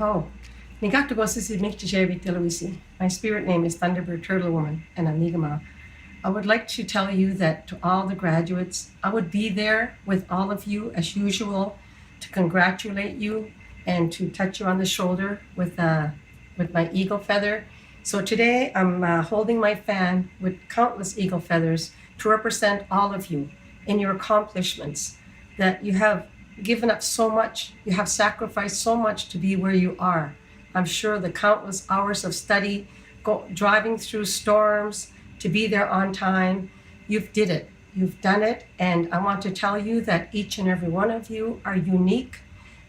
Oh, Nigato Sisi Miktijebi Telewisi. My spirit name is Thunderbird Turtle Woman and Amigama. I would like to tell you that to all the graduates, I would be there with all of you as usual to congratulate you and to touch you on the shoulder with my eagle feather. So today I'm holding my fan with countless eagle feathers to represent all of you in your accomplishments, that you have given up so much, you have sacrificed so much to be where you are. I'm sure the countless hours of study, driving through storms to be there on time, you've done it. And I want to tell you that each and every one of you are unique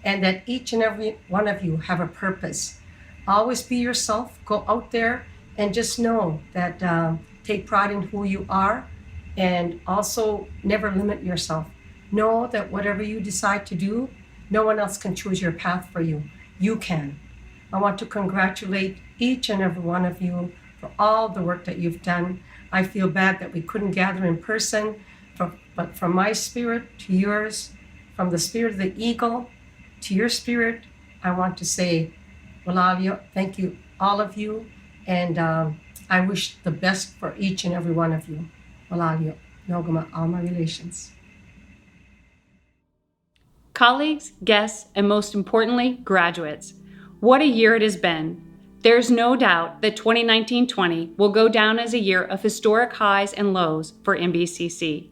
and that each and every one of you have a purpose. Always be yourself, go out there and just know that take pride in who you are and also never limit yourself. Know that whatever you decide to do, no one else can choose your path for you. You can. I want to congratulate each and every one of you for all the work that you've done. I feel bad that we couldn't gather in person, but from my spirit to yours, from the spirit of the eagle to your spirit, I want to say, Walalio, thank you, all of you, and I wish the best for each and every one of you. Walalio, Nogama, Alma Relations. Colleagues, guests, and most importantly, graduates, what a year it has been. There's no doubt that 2019-20 will go down as a year of historic highs and lows for NBCC.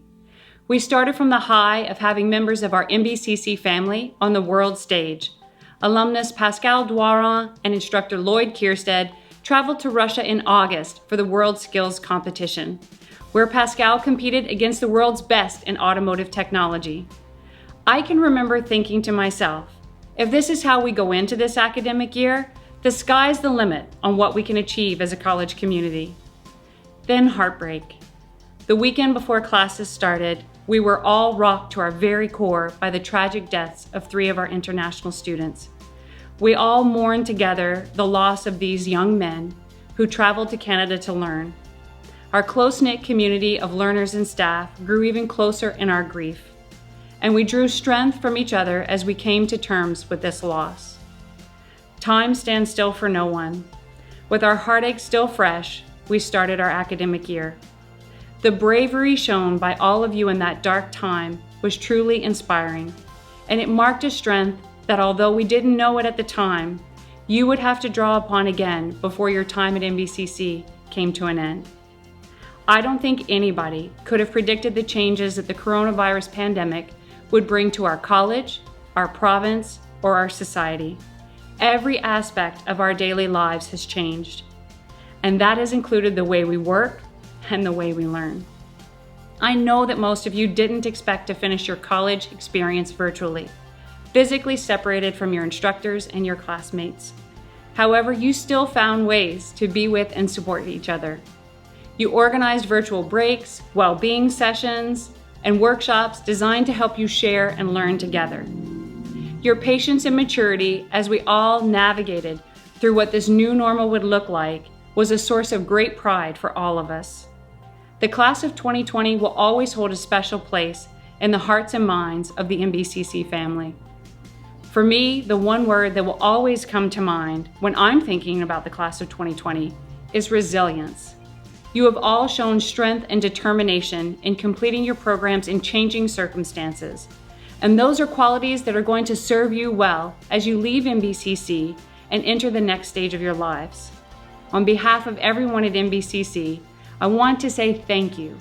We started from the high of having members of our NBCC family on the world stage. Alumnus Pascal Douaron and instructor Lloyd Kierstead traveled to Russia in August for the World Skills Competition, where Pascal competed against the world's best in automotive technology. I can remember thinking to myself, if this is how we go into this academic year, the sky's the limit on what we can achieve as a college community. Then heartbreak. The weekend before classes started, we were all rocked to our very core by the tragic deaths of 3 of our international students. We all mourned together the loss of these young men who traveled to Canada to learn. Our close-knit community of learners and staff grew even closer in our grief, and we drew strength from each other as we came to terms with this loss. Time stands still for no one. With our heartache still fresh, we started our academic year. The bravery shown by all of you in that dark time was truly inspiring, and it marked a strength that, although we didn't know it at the time, you would have to draw upon again before your time at NBCC came to an end. I don't think anybody could have predicted the changes that the coronavirus pandemic would bring to our college, our province, or our society. Every aspect of our daily lives has changed, and that has included the way we work and the way we learn. I know that most of you didn't expect to finish your college experience virtually, physically separated from your instructors and your classmates. However, you still found ways to be with and support each other. You organized virtual breaks, well-being sessions, and workshops designed to help you share and learn together. Your patience and maturity as we all navigated through what this new normal would look like was a source of great pride for all of us. The class of 2020 will always hold a special place in the hearts and minds of the NBCC family. For me, the one word that will always come to mind when I'm thinking about the class of 2020 is resilience. You have all shown strength and determination in completing your programs in changing circumstances. And those are qualities that are going to serve you well as you leave NBCC and enter the next stage of your lives. On behalf of everyone at NBCC, I want to say thank you.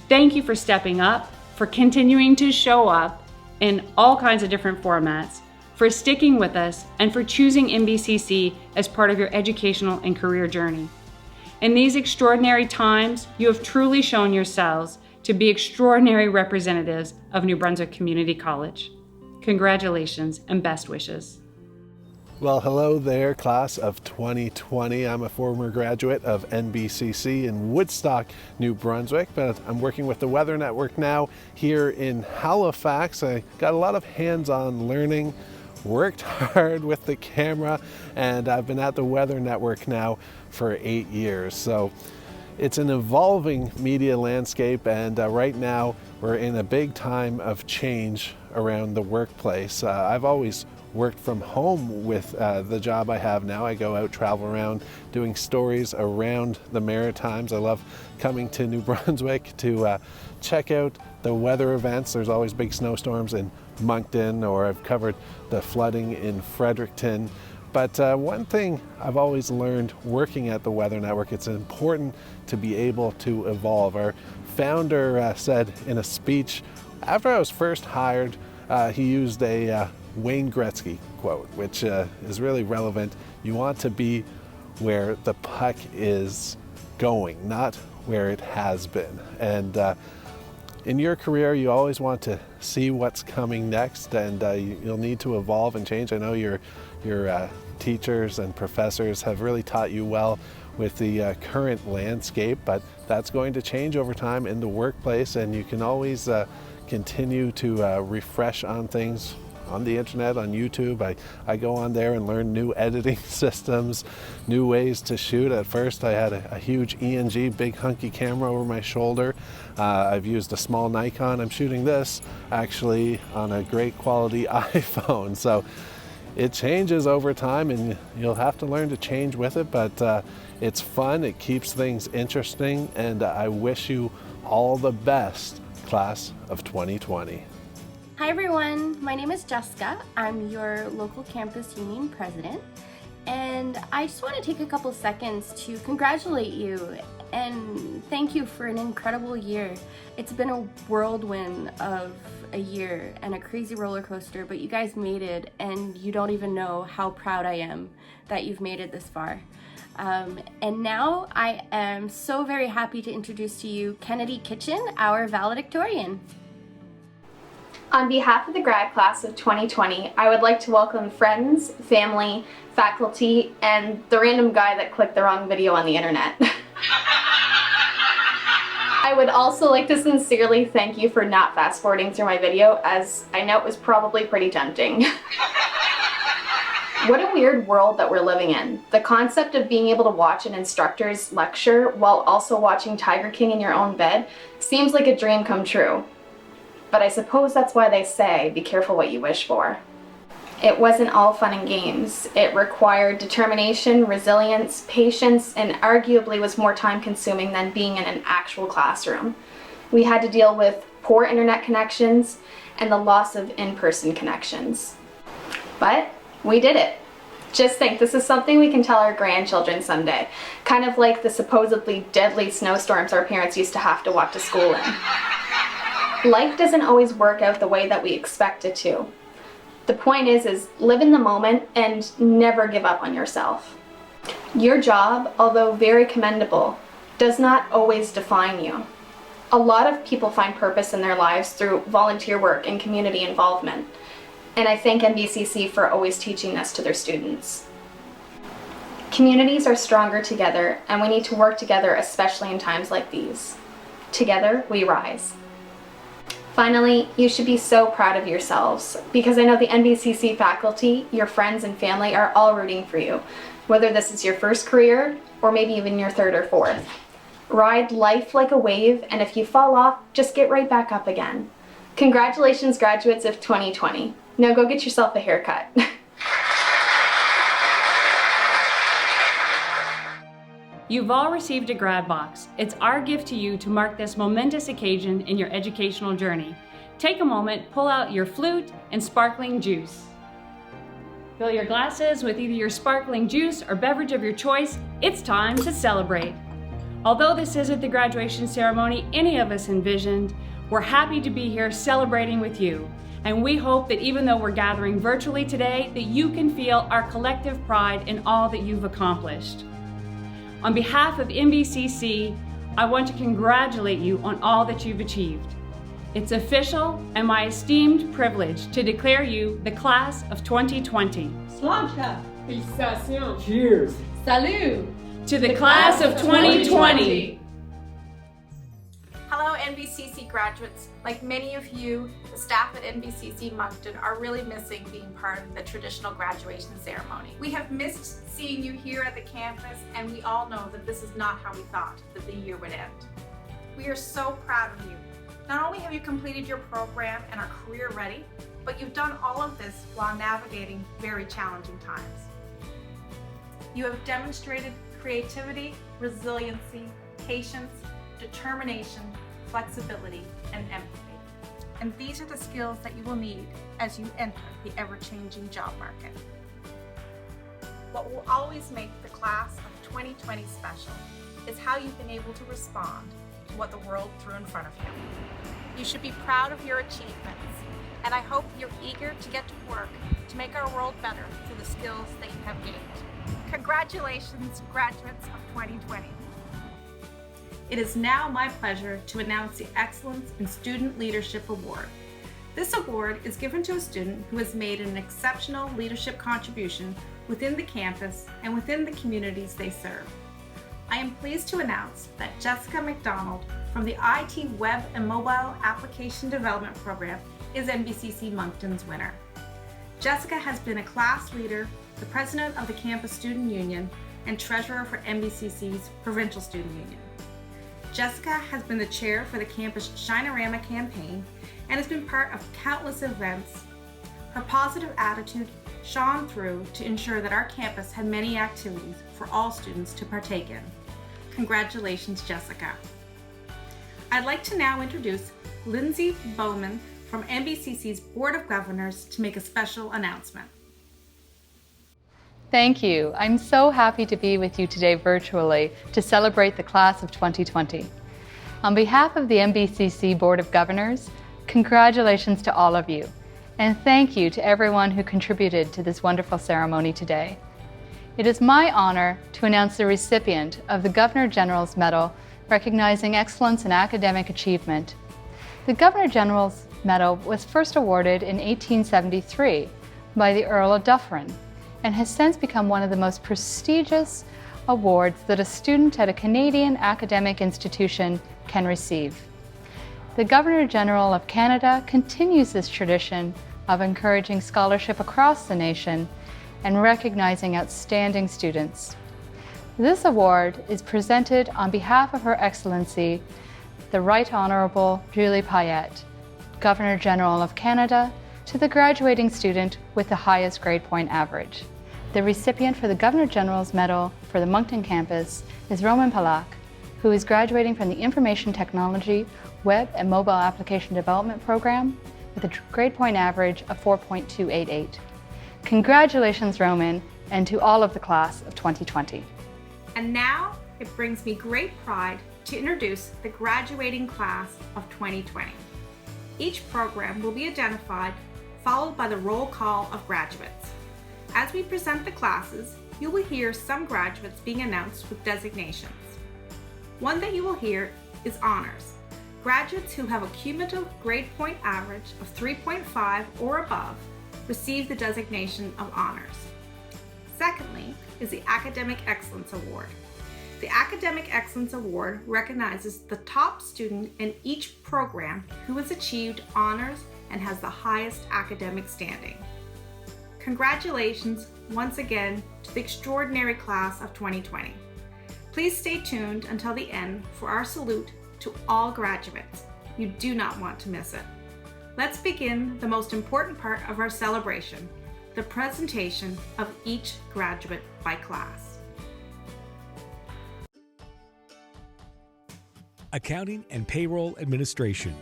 Thank you for stepping up, for continuing to show up in all kinds of different formats, for sticking with us, and for choosing NBCC as part of your educational and career journey. In these extraordinary times, you have truly shown yourselves to be extraordinary representatives of New Brunswick Community College. Congratulations and best wishes. Well, hello there, class of 2020. I'm a former graduate of NBCC in Woodstock, New Brunswick, but I'm working with the Weather Network now here in Halifax. I got a lot of hands-on learning, worked hard with the camera, and I've been at the Weather Network now for 8 years. So it's an evolving media landscape, and right now we're in a big time of change around the workplace. I've always worked from home with the job I have now. I go out, travel around, doing stories around the Maritimes. I love coming to New Brunswick to check out the weather events. There's always big snowstorms in Moncton, or I've covered the flooding in Fredericton. But one thing I've always learned working at the Weather Network, it's important to be able to evolve. Our founder said in a speech, after I was first hired, he used a Wayne Gretzky quote, which is really relevant. You want to be where the puck is going, not where it has been. And in your career, you always want to see what's coming next, and you'll need to evolve and change. I know your teachers and professors have really taught you well with the current landscape, but that's going to change over time in the workplace, and you can always continue to refresh on things on the internet, on YouTube. I go on there and learn new editing systems, new ways to shoot. At first I had a huge ENG, big hunky camera over my shoulder. I've used a small Nikon. I'm shooting this actually on a great quality iPhone. So it changes over time, and you'll have to learn to change with it, but it's fun, it keeps things interesting, and I wish you all the best, class of 2020. Hi everyone, my name is Jessica. I'm your local campus union president, and I just want to take a couple seconds to congratulate you and thank you for an incredible year. It's been a whirlwind of a year and a crazy roller coaster, but you guys made it, and you don't even know how proud I am that you've made it this far. And now I am so very happy to introduce to you Kennedy Kitchen, our valedictorian. On behalf of the grad class of 2020, I would like to welcome friends, family, faculty, and the random guy that clicked the wrong video on the internet. I would also like to sincerely thank you for not fast forwarding through my video, as I know it was probably pretty tempting. What a weird world that we're living in. The concept of being able to watch an instructor's lecture while also watching Tiger King in your own bed seems like a dream come true. But I suppose that's why they say, be careful what you wish for. It wasn't all fun and games. It required determination, resilience, patience, and arguably was more time consuming than being in an actual classroom. We had to deal with poor internet connections and the loss of in-person connections. But we did it. Just think, this is something we can tell our grandchildren someday. Kind of like the supposedly deadly snowstorms our parents used to have to walk to school in. Life doesn't always work out the way that we expect it to. The point is live in the moment and never give up on yourself. Your job, although very commendable, does not always define you. A lot of people find purpose in their lives through volunteer work and community involvement. And I thank NBCC for always teaching this to their students. Communities are stronger together, and we need to work together, especially in times like these. Together, we rise. Finally, you should be so proud of yourselves, because I know the NBCC faculty, your friends and family are all rooting for you, whether this is your first career or maybe even your third or fourth. Ride life like a wave, and if you fall off, just get right back up again. Congratulations, graduates of 2020. Now go get yourself a haircut. You've all received a grad box. It's our gift to you to mark this momentous occasion in your educational journey. Take a moment, pull out your flute and sparkling juice. Fill your glasses with either your sparkling juice or beverage of your choice. It's time to celebrate. Although this isn't the graduation ceremony any of us envisioned, we're happy to be here celebrating with you. And we hope that even though we're gathering virtually today, that you can feel our collective pride in all that you've accomplished. On behalf of NBCC, I want to congratulate you on all that you've achieved. It's official and my esteemed privilege to declare you the class of 2020. Sláinte! Félicitations! Cheers! Salut! To the class of 2020. Hello NBCC graduates. Like many of you, the staff at NBCC Moncton are really missing being part of the traditional graduation ceremony. We have missed seeing you here at the campus, and we all know that this is not how we thought that the year would end. We are so proud of you. Not only have you completed your program and are career ready, but you've done all of this while navigating very challenging times. You have demonstrated creativity, resiliency, patience, determination, flexibility, and empathy. And these are the skills that you will need as you enter the ever-changing job market. What will always make the class of 2020 special is how you've been able to respond to what the world threw in front of you. You should be proud of your achievements, and I hope you're eager to get to work to make our world better through the skills that you have gained. Congratulations, graduates of 2020. It is now my pleasure to announce the Excellence in Student Leadership Award. This award is given to a student who has made an exceptional leadership contribution within the campus and within the communities they serve. I am pleased to announce that Jessica McDonald from the IT Web and Mobile Application Development Program is NBCC Moncton's winner. Jessica has been a class leader, the president of the Campus Student Union, and treasurer for NBCC's Provincial Student Union. Jessica has been the chair for the Campus Shinerama campaign and has been part of countless events. Her positive attitude shone through to ensure that our campus had many activities for all students to partake in. Congratulations, Jessica. I'd like to now introduce Lindsay Bowman from NBCC's Board of Governors to make a special announcement. Thank you. I'm so happy to be with you today virtually to celebrate the class of 2020. On behalf of the NBCC Board of Governors, congratulations to all of you, and thank you to everyone who contributed to this wonderful ceremony today. It is my honor to announce the recipient of the Governor General's Medal recognizing excellence in academic achievement. The Governor General's Medal was first awarded in 1873 by the Earl of Dufferin, and has since become one of the most prestigious awards that a student at a Canadian academic institution can receive. The Governor-General of Canada continues this tradition of encouraging scholarship across the nation and recognizing outstanding students. This award is presented on behalf of Her Excellency, the Right Honourable Julie Payette, Governor-General of Canada, to the graduating student with the highest grade point average. The recipient for the Governor General's Medal for the Moncton campus is Roman Palak, who is graduating from the Information Technology, Web and Mobile Application Development Program with a grade point average of 4.288. Congratulations, Roman, and to all of the class of 2020. And now it brings me great pride to introduce the graduating class of 2020. Each program will be identified, followed by the roll call of graduates. As we present the classes, you will hear some graduates being announced with designations. One that you will hear is honors. Graduates who have a cumulative grade point average of 3.5 or above receive the designation of honors. Secondly is the Academic Excellence Award. The Academic Excellence Award recognizes the top student in each program who has achieved honors and has the highest academic standing. Congratulations once again to the extraordinary class of 2020. Please stay tuned until the end for our salute to all graduates. You do not want to miss it. Let's begin the most important part of our celebration, the presentation of each graduate by class. Accounting and Payroll Administration.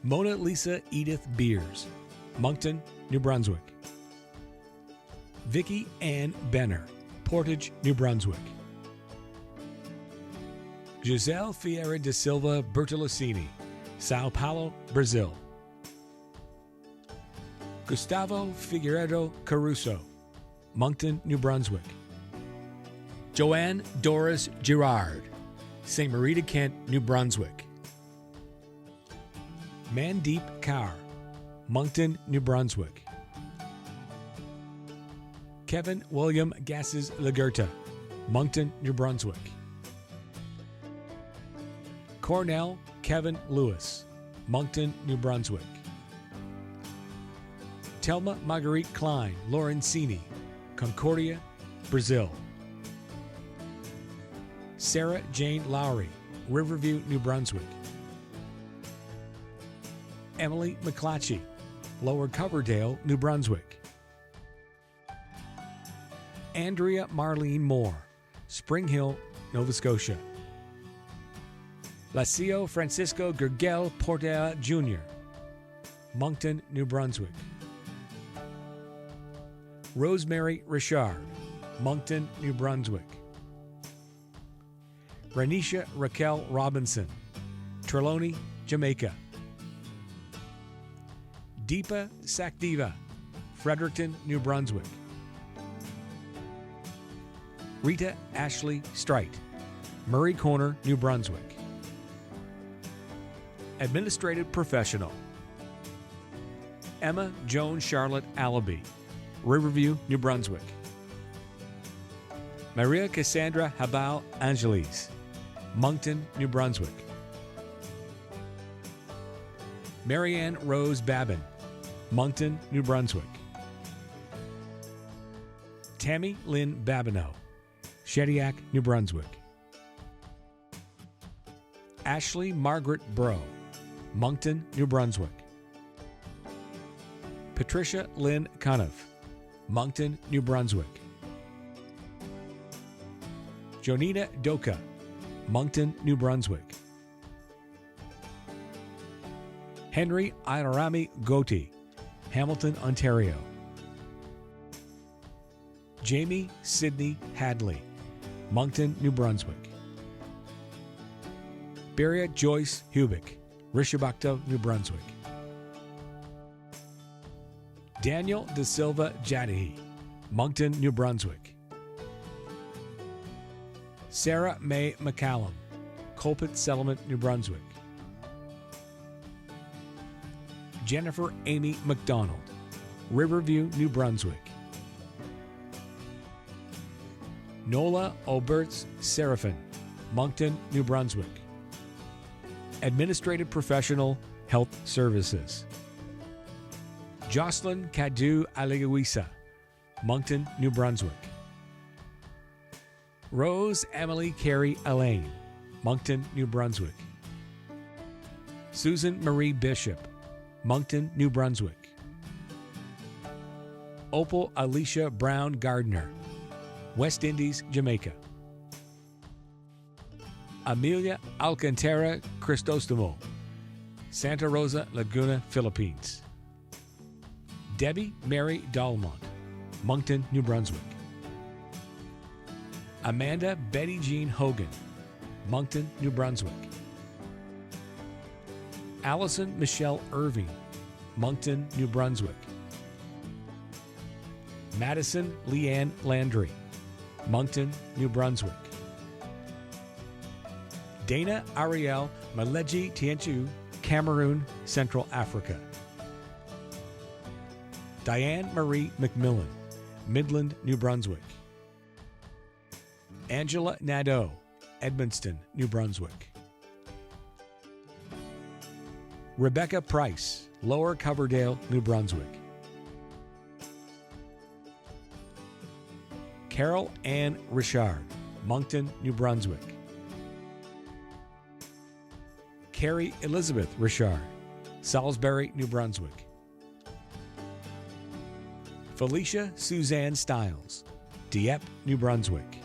Mona Lisa Edith Beers, Moncton, New Brunswick. Vicki Ann Benner, Portage, New Brunswick. Giselle Fiera da Silva Bertolacini, Sao Paulo, Brazil. Gustavo Figueiredo Caruso, Moncton, New Brunswick. Joanne Doris Girard, St. Marie de Kent, New Brunswick. Mandeep Kaur, Moncton, New Brunswick. Kevin William Gasses Lagerta, Moncton, New Brunswick. Cornell Kevin Lewis, Moncton, New Brunswick. Telma Marguerite Klein Lorenzini, Concordia, Brazil. Sarah Jane Lowry, Riverview, New Brunswick. Emily McClatchy, Lower Coverdale, New Brunswick. Andrea Marlene Moore, Spring Hill, Nova Scotia. Lacio Francisco Gurgel Portela Jr., Moncton, New Brunswick. Rosemary Richard, Moncton, New Brunswick. Renisha Raquel Robinson, Trelawney, Jamaica. Deepa Sakdeva, Fredericton, New Brunswick. Rita Ashley Strite, Murray Corner, New Brunswick. Administrative Professional Emma Joan Charlotte Allaby, Riverview, New Brunswick. Maria Cassandra Habal Angeles, Moncton, New Brunswick. Marianne Rose Babin, Moncton, New Brunswick. Tammy Lynn Babineau, Shediac, New Brunswick. Ashley Margaret Bro, Moncton, New Brunswick. Patricia Lynn Cunniffe, Moncton, New Brunswick. Jonina Doka, Moncton, New Brunswick. Henry Airami Goti, Hamilton, Ontario. Jamie Sidney Hadley, Moncton, New Brunswick. Beria Joyce Hubick, Rishabakto, New Brunswick. Daniel De Silva Jadahi, Moncton, New Brunswick. Sarah May McCallum, Colpit Settlement, New Brunswick. Jennifer Amy McDonald, Riverview, New Brunswick. Nola Oberts Seraphin, Moncton, New Brunswick. Administrative Professional, Health Services. Jocelyn Cadu Aligawisa, Moncton, New Brunswick. Rose Emily Carey Elaine, Moncton, New Brunswick. Susan Marie Bishop, Moncton, New Brunswick. Opal Alicia Brown Gardner, West Indies, Jamaica. Amelia Alcantara Cristostomo, Santa Rosa, Laguna, Philippines. Debbie Mary Dalmont, Moncton, New Brunswick. Amanda Betty Jean Hogan, Moncton, New Brunswick. Allison Michelle Irving, Moncton, New Brunswick. Madison Leanne Landry, Moncton, New Brunswick. Dana Ariel Maleji Tienchu, Cameroon, Central Africa. Diane Marie McMillan, Midland, New Brunswick. Angela Nadeau, Edmundston, New Brunswick. Rebecca Price, Lower Coverdale, New Brunswick. Carol Ann Richard, Moncton, New Brunswick. Carrie Elizabeth Richard, Salisbury, New Brunswick. Felicia Suzanne Stiles, Dieppe, New Brunswick.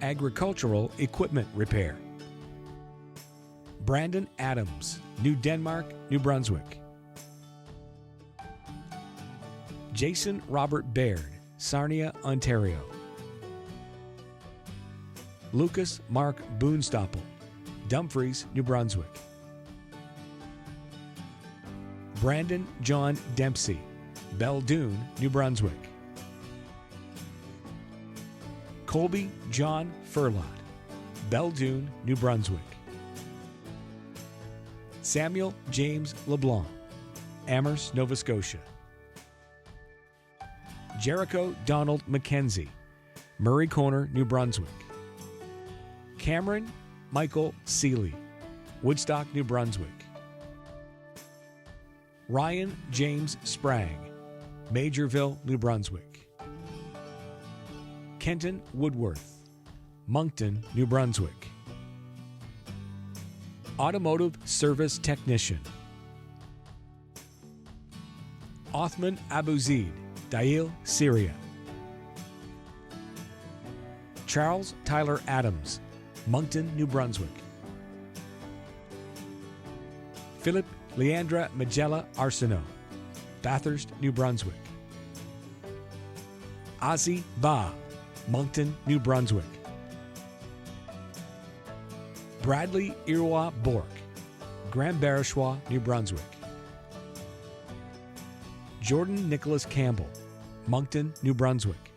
Agricultural Equipment Repair. Brandon Adams, New Denmark, New Brunswick. Jason Robert Baird, Sarnia, Ontario. Lucas Mark Boonstoppel, Dumfries, New Brunswick. Brandon John Dempsey, Beldoon, New Brunswick. Colby John Furlot, Beldoon, New Brunswick. Samuel James LeBlanc, Amherst, Nova Scotia. Jericho Donald McKenzie, Murray Corner, New Brunswick. Cameron Michael Seeley, Woodstock, New Brunswick. Ryan James Spragg, Majorville, New Brunswick. Kenton Woodworth, Moncton, New Brunswick. Automotive Service Technician. Othman Abu Zaid, Dail, Syria. Charles Tyler Adams, Moncton, New Brunswick. Philip Leandra Magella Arsenault, Bathurst, New Brunswick. Ozzy Ba, Moncton, New Brunswick. Bradley Irwa Bork, Grand Barishois, New Brunswick. Jordan Nicholas Campbell, Moncton, New Brunswick.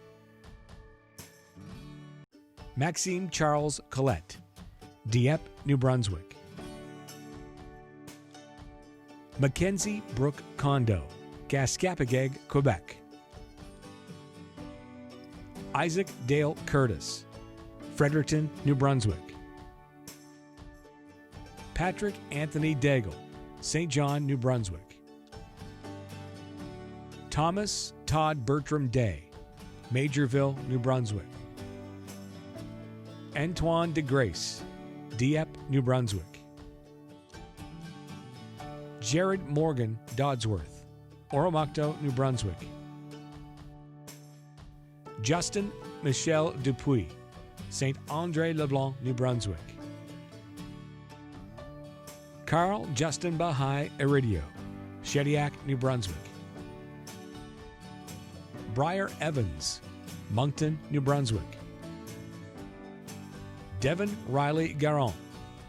Maxime Charles Collette, Dieppe, New Brunswick. Mackenzie Brooke Kondo, Kaskapageg, Quebec. Isaac Dale Curtis, Fredericton, New Brunswick. Patrick Anthony Daigle, St. John, New Brunswick. Thomas Todd Bertram Day, Majorville, New Brunswick. Antoine de Grace, Dieppe, New Brunswick. Jared Morgan Dodsworth, Oromocto, New Brunswick. Justin Michel Dupuis, St. Andre Leblanc, New Brunswick. Carl Justin Bahai Iridio, Shediac, New Brunswick. Briar Evans, Moncton, New Brunswick. Devin Riley Garon,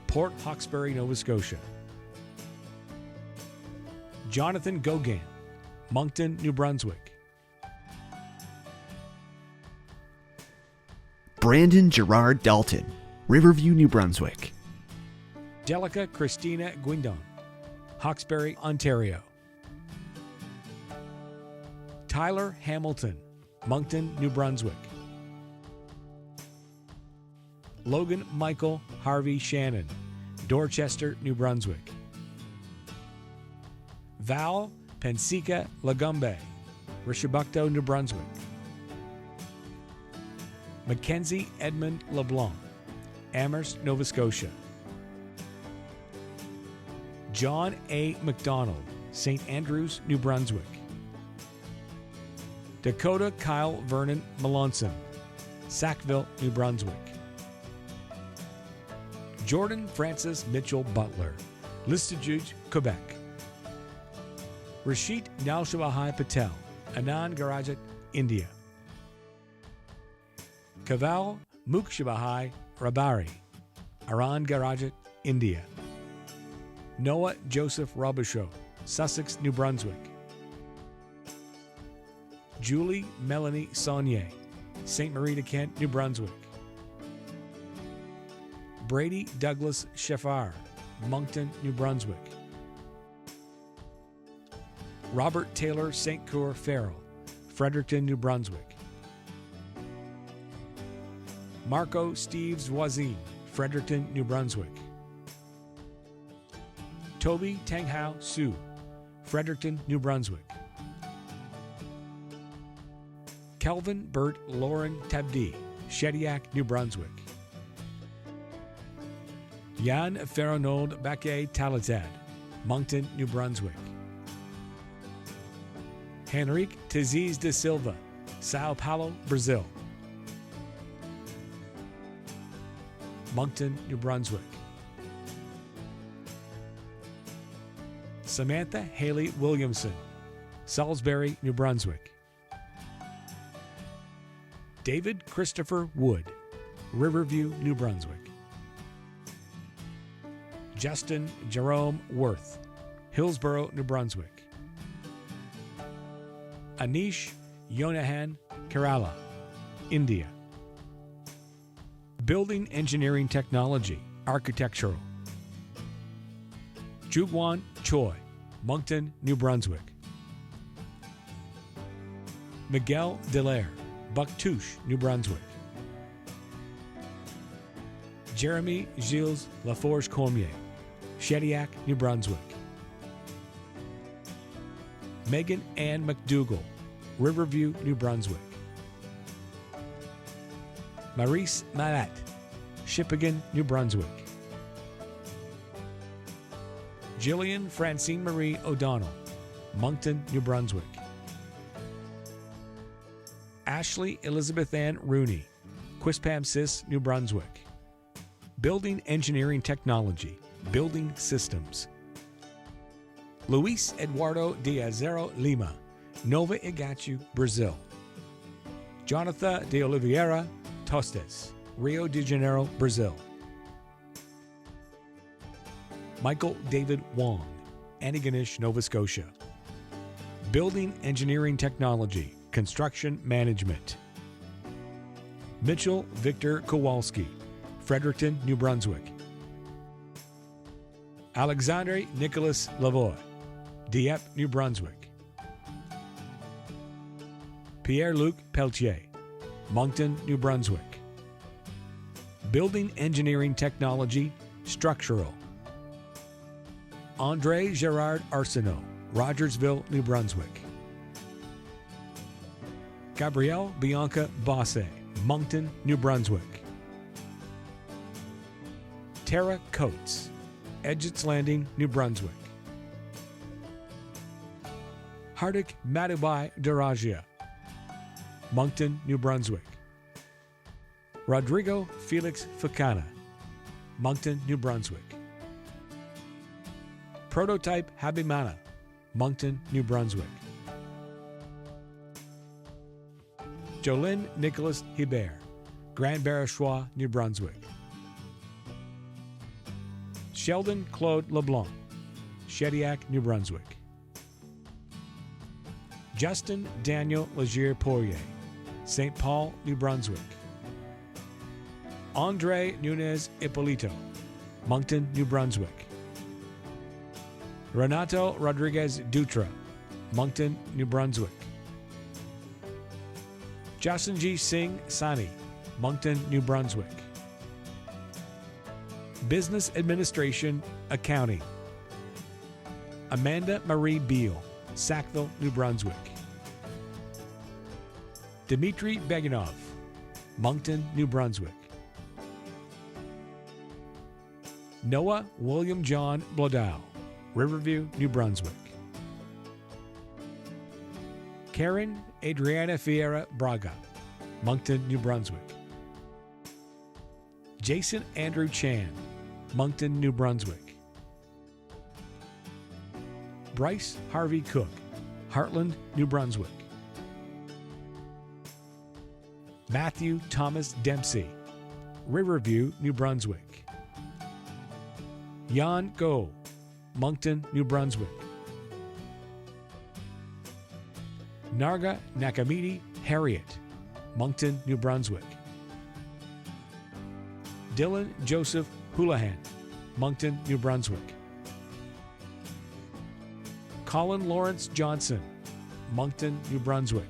Port Hawkesbury, Nova Scotia. Jonathan Gauguin, Moncton, New Brunswick. Brandon Gerard Dalton, Riverview, New Brunswick. Delica Christina Guindon, Hawkesbury, Ontario. Tyler Hamilton, Moncton, New Brunswick. Logan Michael Harvey Shannon, Dorchester, New Brunswick. Val Pensika Lagumbe, Rishabukto, New Brunswick. Mackenzie Edmund LeBlanc, Amherst, Nova Scotia. John A. McDonald, St. Andrews, New Brunswick. Dakota Kyle Vernon Melanson, Sackville, New Brunswick. Jordan Francis Mitchell Butler, Listujuj, Quebec. Rashid Nalshabahai Patel, Anand Garajat, India. Kaval Mukshabahai Rabari, Aran Garajat, India. Noah Joseph Robichaud, Sussex, New Brunswick. Julie Melanie Saunier, St. Marie de Kent, New Brunswick. Brady Douglas Sheffar, Moncton, New Brunswick. Robert Taylor St. Coeur Farrell, Fredericton, New Brunswick. Marco Steve Voisin, Fredericton, New Brunswick. Toby Tanghao Su, Fredericton, New Brunswick. Kelvin Bert Lauren Tabdi, Shediac, New Brunswick. Jan Ferronold Baquet Talatad, Moncton, New Brunswick. Henrique Tiziz de Silva, Sao Paulo, Brazil. Moncton, New Brunswick. Samantha Haley Williamson, Salisbury, New Brunswick. David Christopher Wood, Riverview, New Brunswick. Justin Jerome Worth, Hillsborough, New Brunswick. Anish Yonahan Kerala, India. Building Engineering Technology, Architectural. Jugwan Choi, Moncton, New Brunswick. Miguel Delaire, Bucktouche, New Brunswick. Jeremy Gilles Laforge Cormier, Shediac, New Brunswick. Megan Ann McDougall, Riverview, New Brunswick. Maurice Malat, Shippagan, New Brunswick. Jillian Francine Marie O'Donnell, Moncton, New Brunswick. Ashley Elizabeth Ann Rooney, Quispamsis, New Brunswick. Building Engineering Technology, Building Systems. Luis Eduardo Diazero Lima, Nova Iguaçu, Brazil. Jonathan de Oliveira Tostes, Rio de Janeiro, Brazil. Michael David Wong, Antigonish, Nova Scotia. Building Engineering Technology, Construction Management. Mitchell Victor Kowalski, Fredericton, New Brunswick. Alexandre Nicholas Lavoie, Dieppe, New Brunswick. Pierre-Luc Pelletier, Moncton, New Brunswick. Building Engineering Technology, Structural. André Gerard Arsenault, Rogersville, New Brunswick. Gabrielle Bianca Bosse, Moncton, New Brunswick. Tara Coates, Edgett's Landing, New Brunswick. Hardik Madubai Daragia, Moncton, New Brunswick. Rodrigo Felix Ficana, Moncton, New Brunswick. Prototype Habimana, Moncton, New Brunswick. Jolyn Nicholas Hibert, Grand Barachois, New Brunswick. Sheldon Claude LeBlanc, Shediac, New Brunswick. Justin Daniel Legier Poirier, St. Paul, New Brunswick. Andre Nunez Ippolito, Moncton, New Brunswick. Renato Rodriguez Dutra, Moncton, New Brunswick. Jasanji Singh Sani, Moncton, New Brunswick. Business Administration, Accounting. Amanda Marie Beal, Sackville, New Brunswick. Dmitry Beganov, Moncton, New Brunswick. Noah William John Blodow, Riverview, New Brunswick. Karen Adriana Fiera Braga, Moncton, New Brunswick. Jason Andrew Chan, Moncton, New Brunswick. Bryce Harvey Cook, Heartland, New Brunswick. Matthew Thomas Dempsey, Riverview, New Brunswick. Jan Go, Moncton, New Brunswick. Narga Nakamiti Harriet, Moncton, New Brunswick. Dylan Joseph Houlihan, Moncton, New Brunswick. Colin Lawrence Johnson, Moncton, New Brunswick.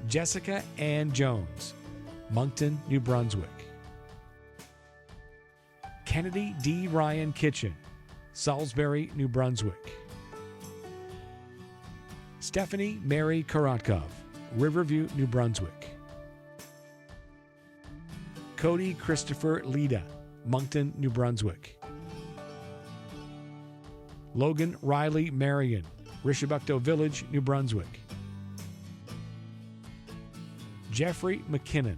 Jessica Ann Jones, Moncton, New Brunswick. Kennedy D. Ryan Kitchen, Salisbury, New Brunswick. Stephanie Mary Korotkov, Riverview, New Brunswick. Cody Christopher Leda, Moncton, New Brunswick. Logan Riley Marion, Rishabukto Village, New Brunswick. Jeffrey McKinnon,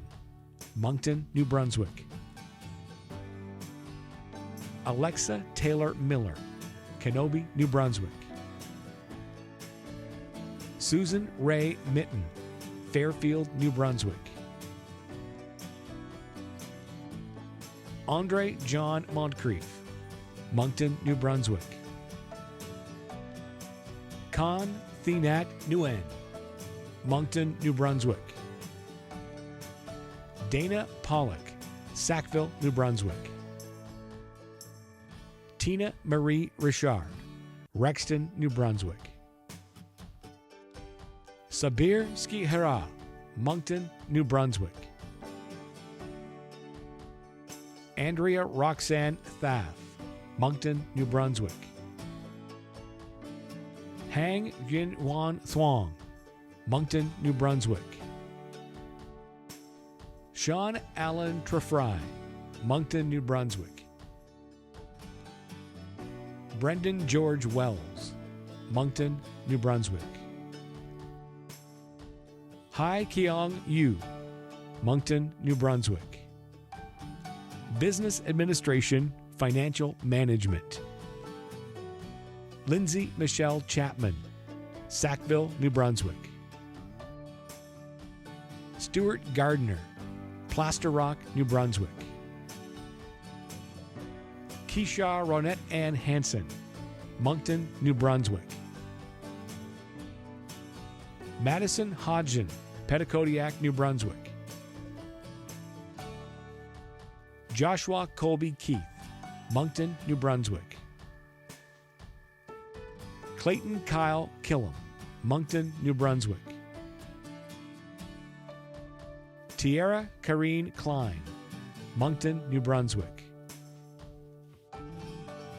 Moncton, New Brunswick. Alexa Taylor Miller, Kenobi, New Brunswick. Susan Ray Mitten, Fairfield, New Brunswick. Andre John Moncrief, Moncton, New Brunswick. Con Thinat Nguyen, Moncton, New Brunswick. Dana Pollock, Sackville, New Brunswick. Tina Marie Richard, Rexton, New Brunswick. Sabir Skihara, Moncton, New Brunswick. Andrea Roxanne Thaff, Moncton, New Brunswick. Hang Jin Wan Thuong, Moncton, New Brunswick. Sean Allen Trefry, Moncton, New Brunswick. Brendan George Wells, Moncton, New Brunswick. Hai Keong Yu, Moncton, New Brunswick. Business Administration, Financial Management. Lindsay Michelle Chapman, Sackville, New Brunswick. Stuart Gardner, Plaster Rock, New Brunswick. Keisha Ronette Ann Hansen, Moncton, New Brunswick. Madison Hodgson, Petitcodiac, New Brunswick. Joshua Colby Keith, Moncton, New Brunswick. Clayton Kyle Killam, Moncton, New Brunswick. Tierra Karine Klein, Moncton, New Brunswick.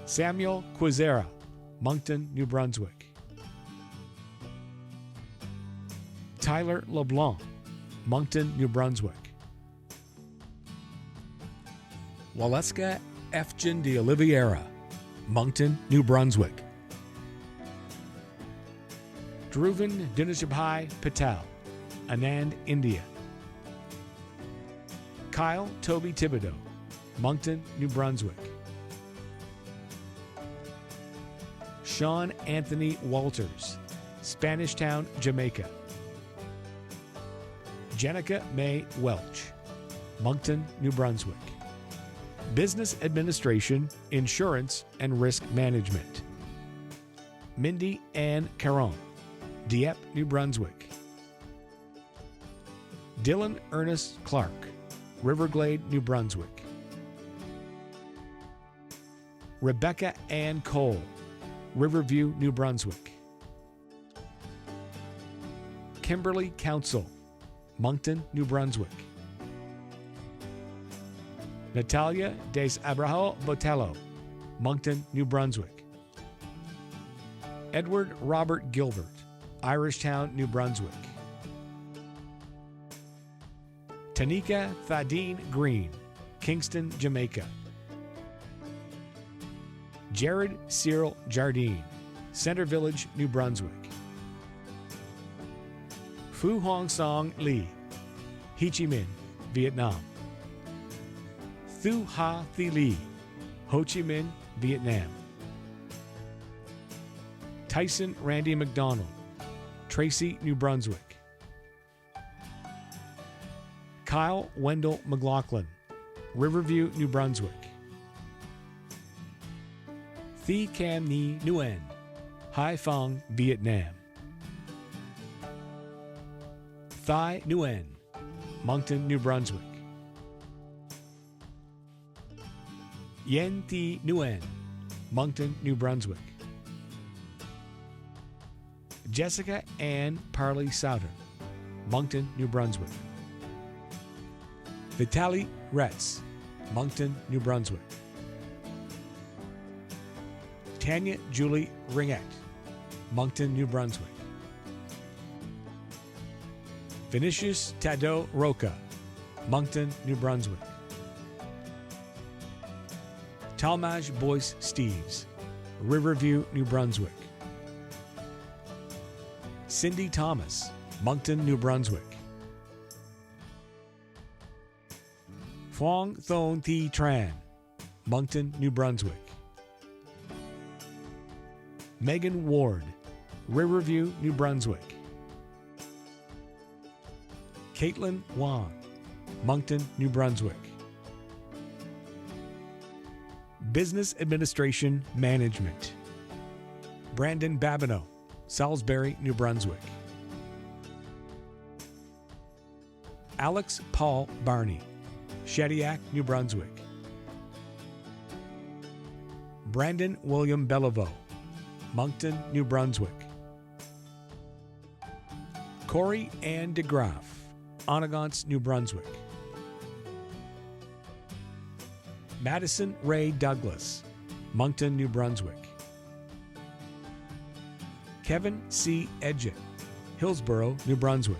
Samuel Quizera, Moncton, New Brunswick. Tyler LeBlanc, Moncton, New Brunswick. Waleska Efjen de Oliveira, Moncton, New Brunswick. Dhruvan Dinajabhai Patel, Anand, India. Kyle Toby Thibodeau, Moncton, New Brunswick. Sean Anthony Walters, Spanish Town, Jamaica. Jenica May Welch, Moncton, New Brunswick. Business Administration, Insurance, and Risk Management. Mindy Ann Caron, Dieppe, New Brunswick. Dylan Ernest Clark, Riverglade, New Brunswick. Rebecca Ann Cole, Riverview, New Brunswick. Kimberly Council, Moncton, New Brunswick. Natalia Des Abrajo Botello, Moncton, New Brunswick. Edward Robert Gilbert, Irishtown, New Brunswick. Tanika Thadeen Green, Kingston, Jamaica. Jared Cyril Jardine, Center Village, New Brunswick. Phu Hong Song Lee, Ho Chi Minh, Vietnam. Thu Ha Thi Lee, Ho Chi Minh, Vietnam. Tyson Randy McDonald, Tracy, New Brunswick. Kyle Wendell McLaughlin, Riverview, New Brunswick. Thi Cam Ni Nguyen, Hai Phong, Vietnam. Thai Nguyen, Moncton, New Brunswick. Yen Thi Nguyen, Moncton, New Brunswick. Jessica Ann Parley Souter, Moncton, New Brunswick. Vitaly Retz, Moncton, New Brunswick. Tanya Julie Ringette, Moncton, New Brunswick. Vinicius Tado Roca, Moncton, New Brunswick. Talmage Boyce Steves, Riverview, New Brunswick. Cindy Thomas, Moncton, New Brunswick. Phuong Thon Thi Tran, Moncton, New Brunswick. Megan Ward, Riverview, New Brunswick. Caitlin Wong, Moncton, New Brunswick. Business Administration Management. Brandon Babineau, Salisbury, New Brunswick. Alex Paul Barney, Shediac, New Brunswick. Brandon William Bellevaux, Moncton, New Brunswick. Corey Ann DeGraff, Onegants, New Brunswick. Madison Ray Douglas, Moncton, New Brunswick. Kevin C. Edgett, Hillsborough, New Brunswick.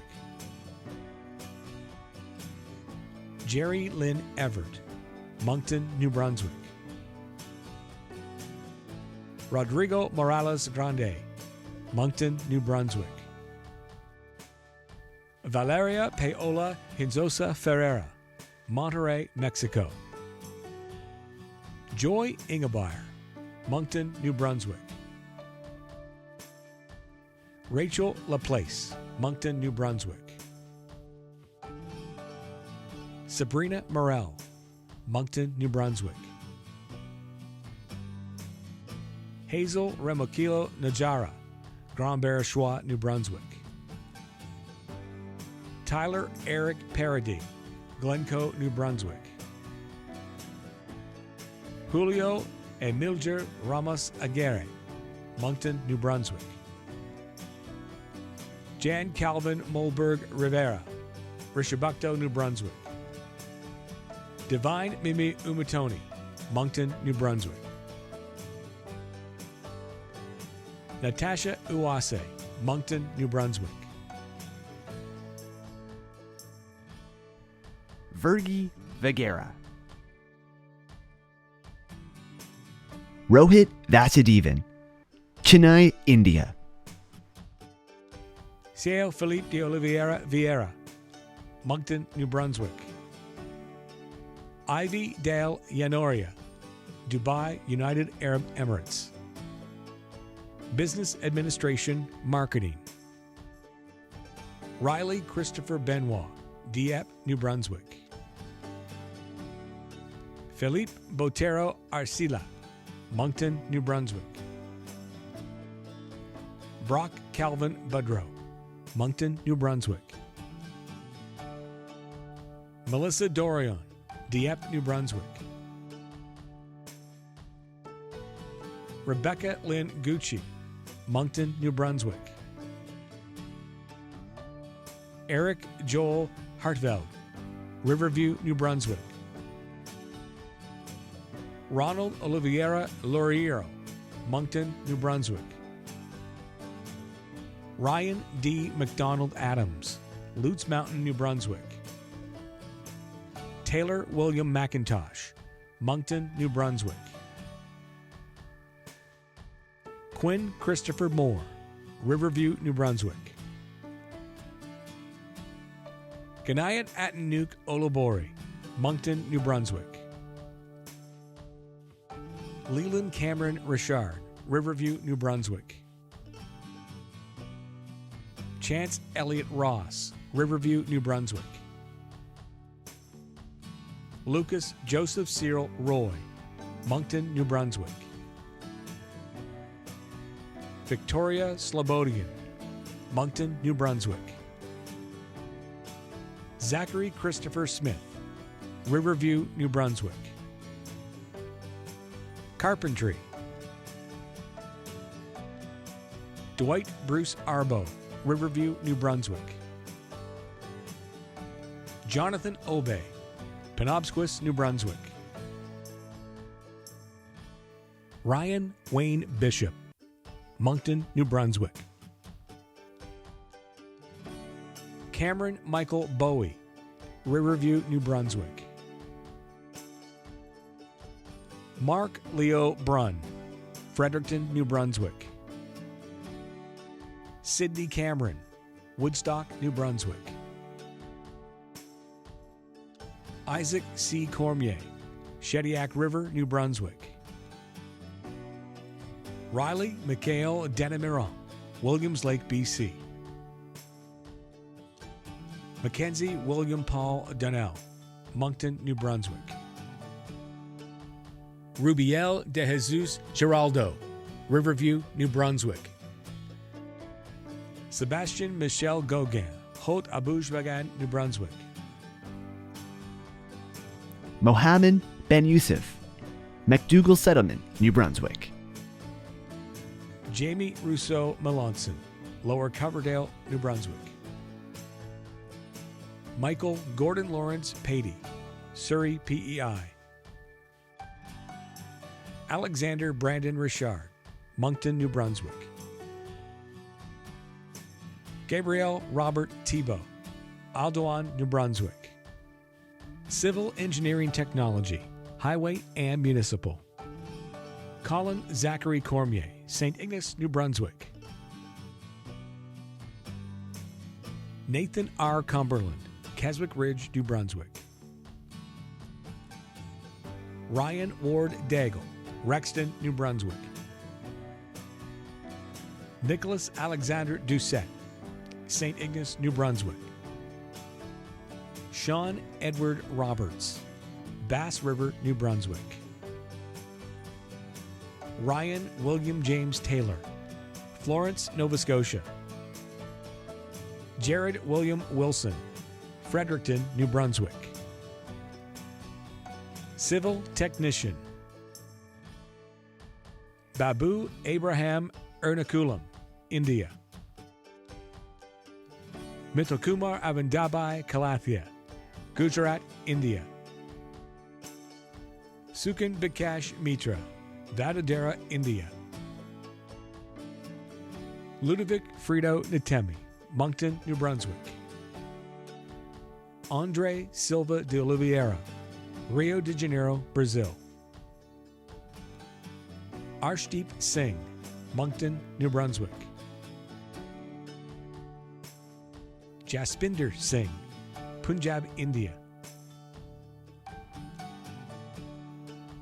Jerry Lynn Everett, Moncton, New Brunswick. Rodrigo Morales Grande, Moncton, New Brunswick. Valeria Paola Hinzosa Ferreira, Monterrey, Mexico. Joy Ingebeyer, Moncton, New Brunswick. Rachel Laplace, Moncton, New Brunswick. Sabrina Morel, Moncton, New Brunswick. Hazel Remokilo Najara, Grand Barachois, New Brunswick. Tyler Eric Paradis, Glencoe, New Brunswick. Julio Emilger Ramos Aguirre, Moncton, New Brunswick. Jan Calvin Molberg Rivera, Rishabukto, New Brunswick. Divine Mimi Umatoni, Moncton, New Brunswick. Natasha Uwase, Moncton, New Brunswick. Virgi Vegera. Rohit Vasudevan, Chennai, India. Ciel Philippe de Oliveira Vieira, Moncton, New Brunswick. Ivy Dale Yanoria, Dubai, United Arab Emirates. Business Administration, Marketing. Riley Christopher Benoit, Dieppe, New Brunswick. Philippe Botero Arcila, Moncton, New Brunswick. Brock Calvin Budrow, Moncton, New Brunswick. Melissa Dorion, Dieppe, New Brunswick. Rebecca Lynn Gucci, Moncton, New Brunswick. Eric Joel Hartveld, Riverview, New Brunswick. Ronald Oliveira Lauriero, Moncton, New Brunswick. Ryan D. McDonald Adams, Lutz Mountain, New Brunswick. Taylor William McIntosh, Moncton, New Brunswick. Quinn Christopher Moore, Riverview, New Brunswick. Ganayat Atanuk Olobori, Moncton, New Brunswick. Leland Cameron Richard, Riverview, New Brunswick. Chance Elliott Ross, Riverview, New Brunswick. Lucas Joseph Cyril Roy, Moncton, New Brunswick. Victoria Slobodian, Moncton, New Brunswick. Zachary Christopher Smith, Riverview, New Brunswick. Carpentry. Dwight Bruce Arbo, Riverview, New Brunswick. Jonathan Obey, Penobscot, New Brunswick. Ryan Wayne Bishop, Moncton, New Brunswick. Cameron Michael Bowie, Riverview, New Brunswick. Mark Leo Brunn, Fredericton, New Brunswick. Sidney Cameron, Woodstock, New Brunswick. Isaac C. Cormier, Shediac River, New Brunswick. Riley Mikhail Denimiron, Williams Lake, BC. Mackenzie William Paul Donnell, Moncton, New Brunswick. Rubiel de Jesus Giraldo, Riverview, New Brunswick. Sebastian Michel Gauguin, Haute Aubuswagan, New Brunswick. Mohammed Ben Youssef, McDougall Settlement, New Brunswick. Jamie Rousseau Melanson, Lower Coverdale, New Brunswick. Michael Gordon Lawrence Patey, Surrey, PEI. Alexander Brandon Richard, Moncton, New Brunswick. Gabriel Robert Thibault, Aldoan, New Brunswick. Civil Engineering Technology, Highway and Municipal. Colin Zachary Cormier, St. Ignace, New Brunswick. Nathan R. Cumberland, Keswick Ridge, New Brunswick. Ryan Ward Daigle, Rexton, New Brunswick. Nicholas Alexander Doucette, St. Ignace, New Brunswick. Sean Edward Roberts, Bass River, New Brunswick. Ryan William James Taylor, Florence, Nova Scotia. Jared William Wilson, Fredericton, New Brunswick. Civil Technician. Babu Abraham Ernakulam, India. Mithilkumar Avandabai Kalathia, Gujarat, India. Sukan Vikash Mitra, Vadodara, India. Ludovic Frido Natemi, Moncton, New Brunswick. Andre Silva de Oliveira, Rio de Janeiro, Brazil. Arshdeep Singh, Moncton, New Brunswick. Jaspinder Singh, Punjab, India.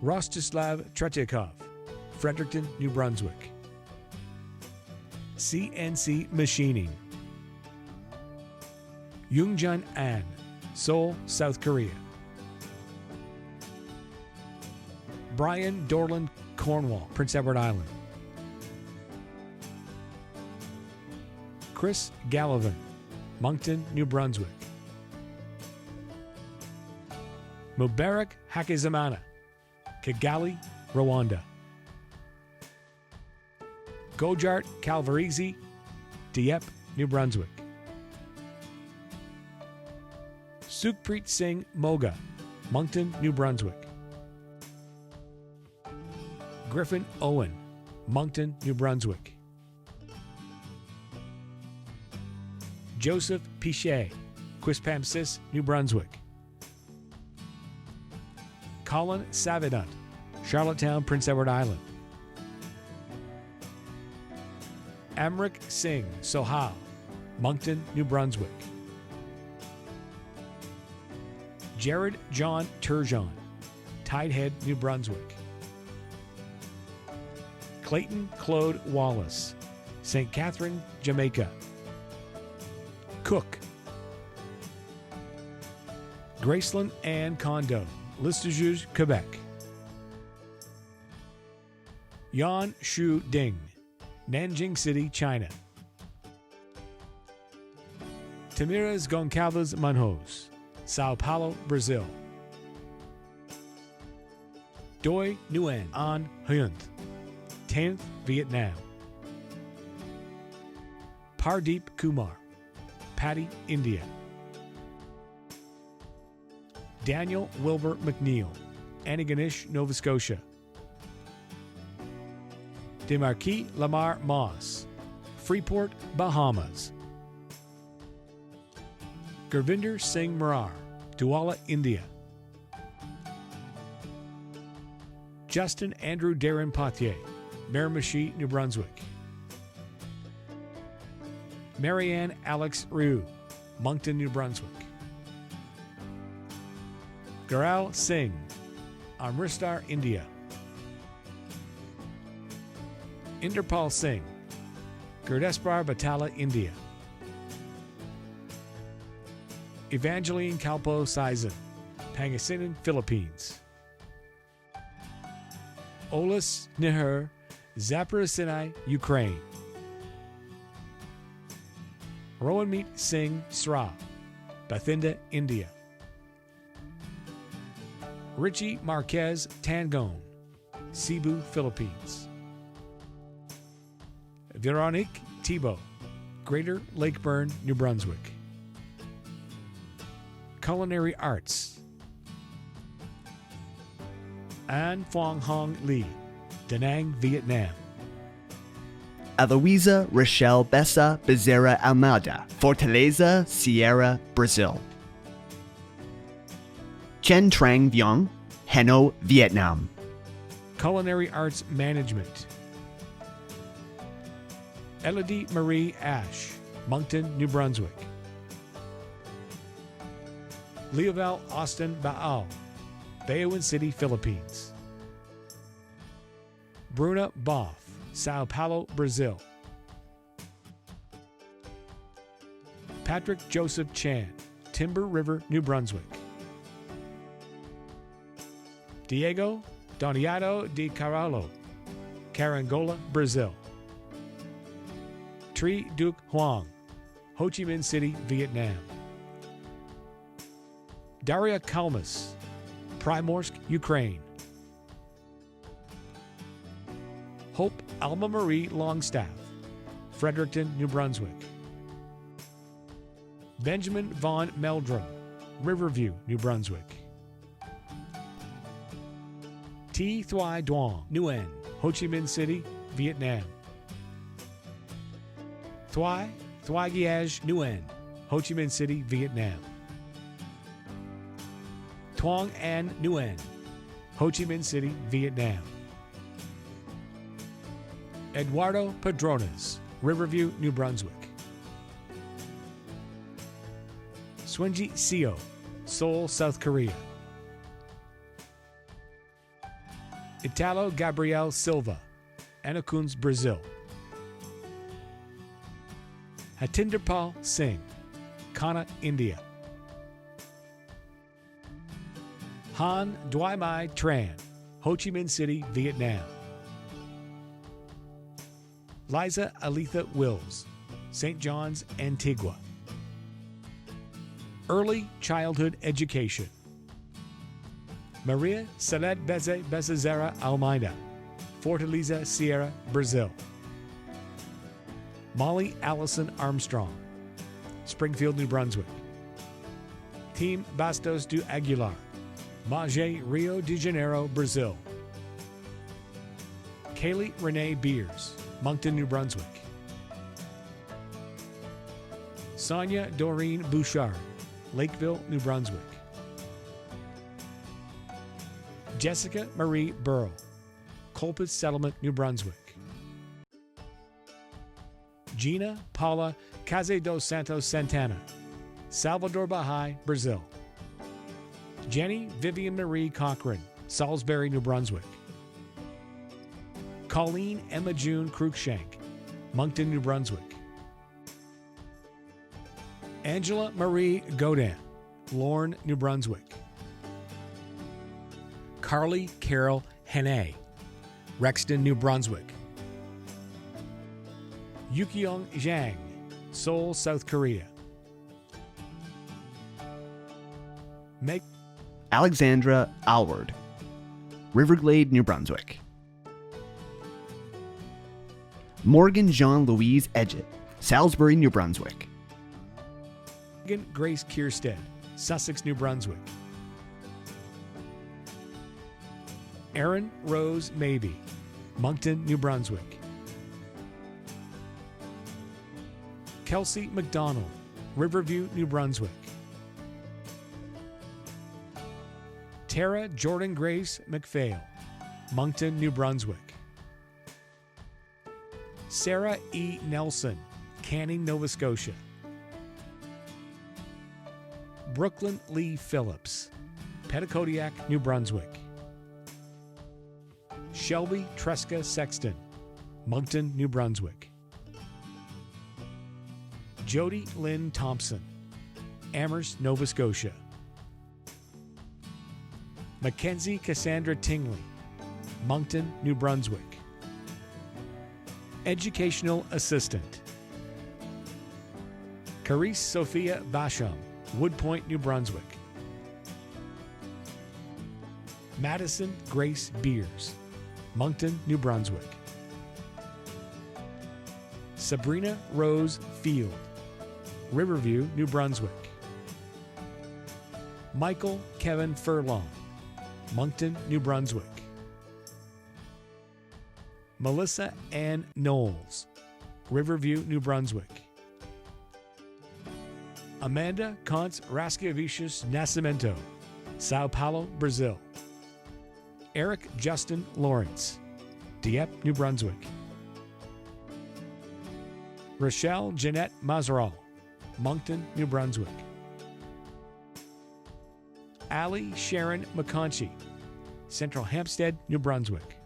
Rostislav Tretyakov, Fredericton, New Brunswick. CNC Machining. Yoongjun An, Seoul, South Korea. Brian Dorland Cornwall, Prince Edward Island. Chris Gallivan, Moncton, New Brunswick. Mubarak Hakizimana, Kigali, Rwanda. Gojart Calvarizi, Dieppe, New Brunswick. Sukhpreet Singh Moga, Moncton, New Brunswick. Griffin Owen, Moncton, New Brunswick. Joseph Pichet, Quispamsis, New Brunswick. Colin Savidant, Charlottetown, Prince Edward Island. Amrik Singh Sohal, Moncton, New Brunswick. Jared John Turgeon, Tidehead, New Brunswick. Clayton Claude Wallace, St. Catherine, Jamaica. Cook. Graceland Ann Kondo, Listageux, Quebec. Yan Shu Ding, Nanjing City, China. Tamiras Goncalves Manhos, Sao Paulo, Brazil. Doi Nguyen An Huynh, 10th, Vietnam. Pardeep Kumar, Paddy, India. Daniel Wilbur McNeil, Antigonish, Nova Scotia. Demarquis Lamar Moss, Freeport, Bahamas. Gurvinder Singh Marar, Douala, India. Justin Andrew Darren Potier, Miramichi, New Brunswick. Marianne Alex Ryu, Moncton, New Brunswick. Garal Singh, Amritsar, India. Inderpal Singh, Gurdespar Batala, India. Evangeline Kalpo Saizen, Pangasinan, Philippines. Olis Nihur, Zaporizhzhia, Ukraine. Rowanmeet Singh Sra, Bathinda, India. Richie Marquez Tangone, Cebu, Philippines. Veronique Thibault, Greater Lakeburn, New Brunswick. Culinary Arts. An Phuong Hong Lee, Da Nang, Vietnam. Aloisa Rochelle Bessa Bezerra Almada, Fortaleza, Sierra, Brazil. Chen Trang Viong, Hanoi, Vietnam. Culinary Arts Management. Elodie Marie Ash, Moncton, New Brunswick. Leovel Austin Baal, Baoan City, Philippines. Bruna Boff, Sao Paulo, Brazil. Patrick Joseph Chan, Timber River, New Brunswick. Diego Doniato de Carvalho, Carangola, Brazil. Tri Duc Huang, Ho Chi Minh City, Vietnam. Daria Kalmas, Primorsk, Ukraine. Hope Alma Marie Longstaff, Fredericton, New Brunswick. Benjamin Von Meldrum, Riverview, New Brunswick. T. Thuy Duong, Nguyen, Ho Chi Minh City, Vietnam. Thuy Giaj Nguyen, Ho Chi Minh City, Vietnam. Thuong An Nguyen, Ho Chi Minh City, Vietnam. Eduardo Padrones, Riverview, New Brunswick. Swinji Seo, Seoul, South Korea. Italo Gabriel Silva, Anakuns, Brazil. Hatinderpal Singh, Kana, India. Han Doi Mai Tran, Ho Chi Minh City, Vietnam. Liza Aletha Wills, St. John's, Antigua. Early Childhood Education. Maria Celeste Beze Bezazera Almeida, Fortaleza, Sierra, Brazil. Molly Allison Armstrong, Springfield, New Brunswick. Team Bastos do Aguilar, Magé, Rio de Janeiro, Brazil. Kaylee Renee Beers, Moncton, New Brunswick. Sonia Doreen Bouchard, Lakeville, New Brunswick. Jessica Marie Burrow, Colpitts Settlement, New Brunswick. Gina Paula Case dos Santos Santana, Salvador Bahia, Brazil. Jenny Vivian Marie Cochran, Salisbury, New Brunswick. Colleen Emma June Cruikshank, Moncton, New Brunswick. Angela Marie Godin, Lorne, New Brunswick. Carly Carol Hene, Rexton, New Brunswick. Yukyong Zhang, Seoul, South Korea. Meg Alexandra Alward, Riverglade, New Brunswick. Morgan Jean-Louise Edgett, Salisbury, New Brunswick. Megan Grace Kierstead, Sussex, New Brunswick. Erin Rose Mabey, Moncton, New Brunswick. Kelsey McDonald, Riverview, New Brunswick. Tara Jordan Grace McPhail, Moncton, New Brunswick. Sarah E. Nelson, Canning, Nova Scotia. Brooklyn Lee Phillips, Petitcodiac, New Brunswick. Shelby Tresca Sexton, Moncton, New Brunswick. Jody Lynn Thompson, Amherst, Nova Scotia. Mackenzie Cassandra Tingley, Moncton, New Brunswick. Educational Assistant. Carice Sophia Basham, Woodpoint, New Brunswick. Madison Grace Beers, Moncton, New Brunswick. Sabrina Rose Field, Riverview, New Brunswick. Michael Kevin Furlong, Moncton, New Brunswick. Melissa Ann Knowles, Riverview, New Brunswick. Amanda Contz Rascavicius Nascimento, Sao Paulo, Brazil. Eric Justin Lawrence, Dieppe, New Brunswick. Rochelle Jeanette Mazeral, Moncton, New Brunswick. Allie Sharon McConchy, Central Hampstead, New Brunswick.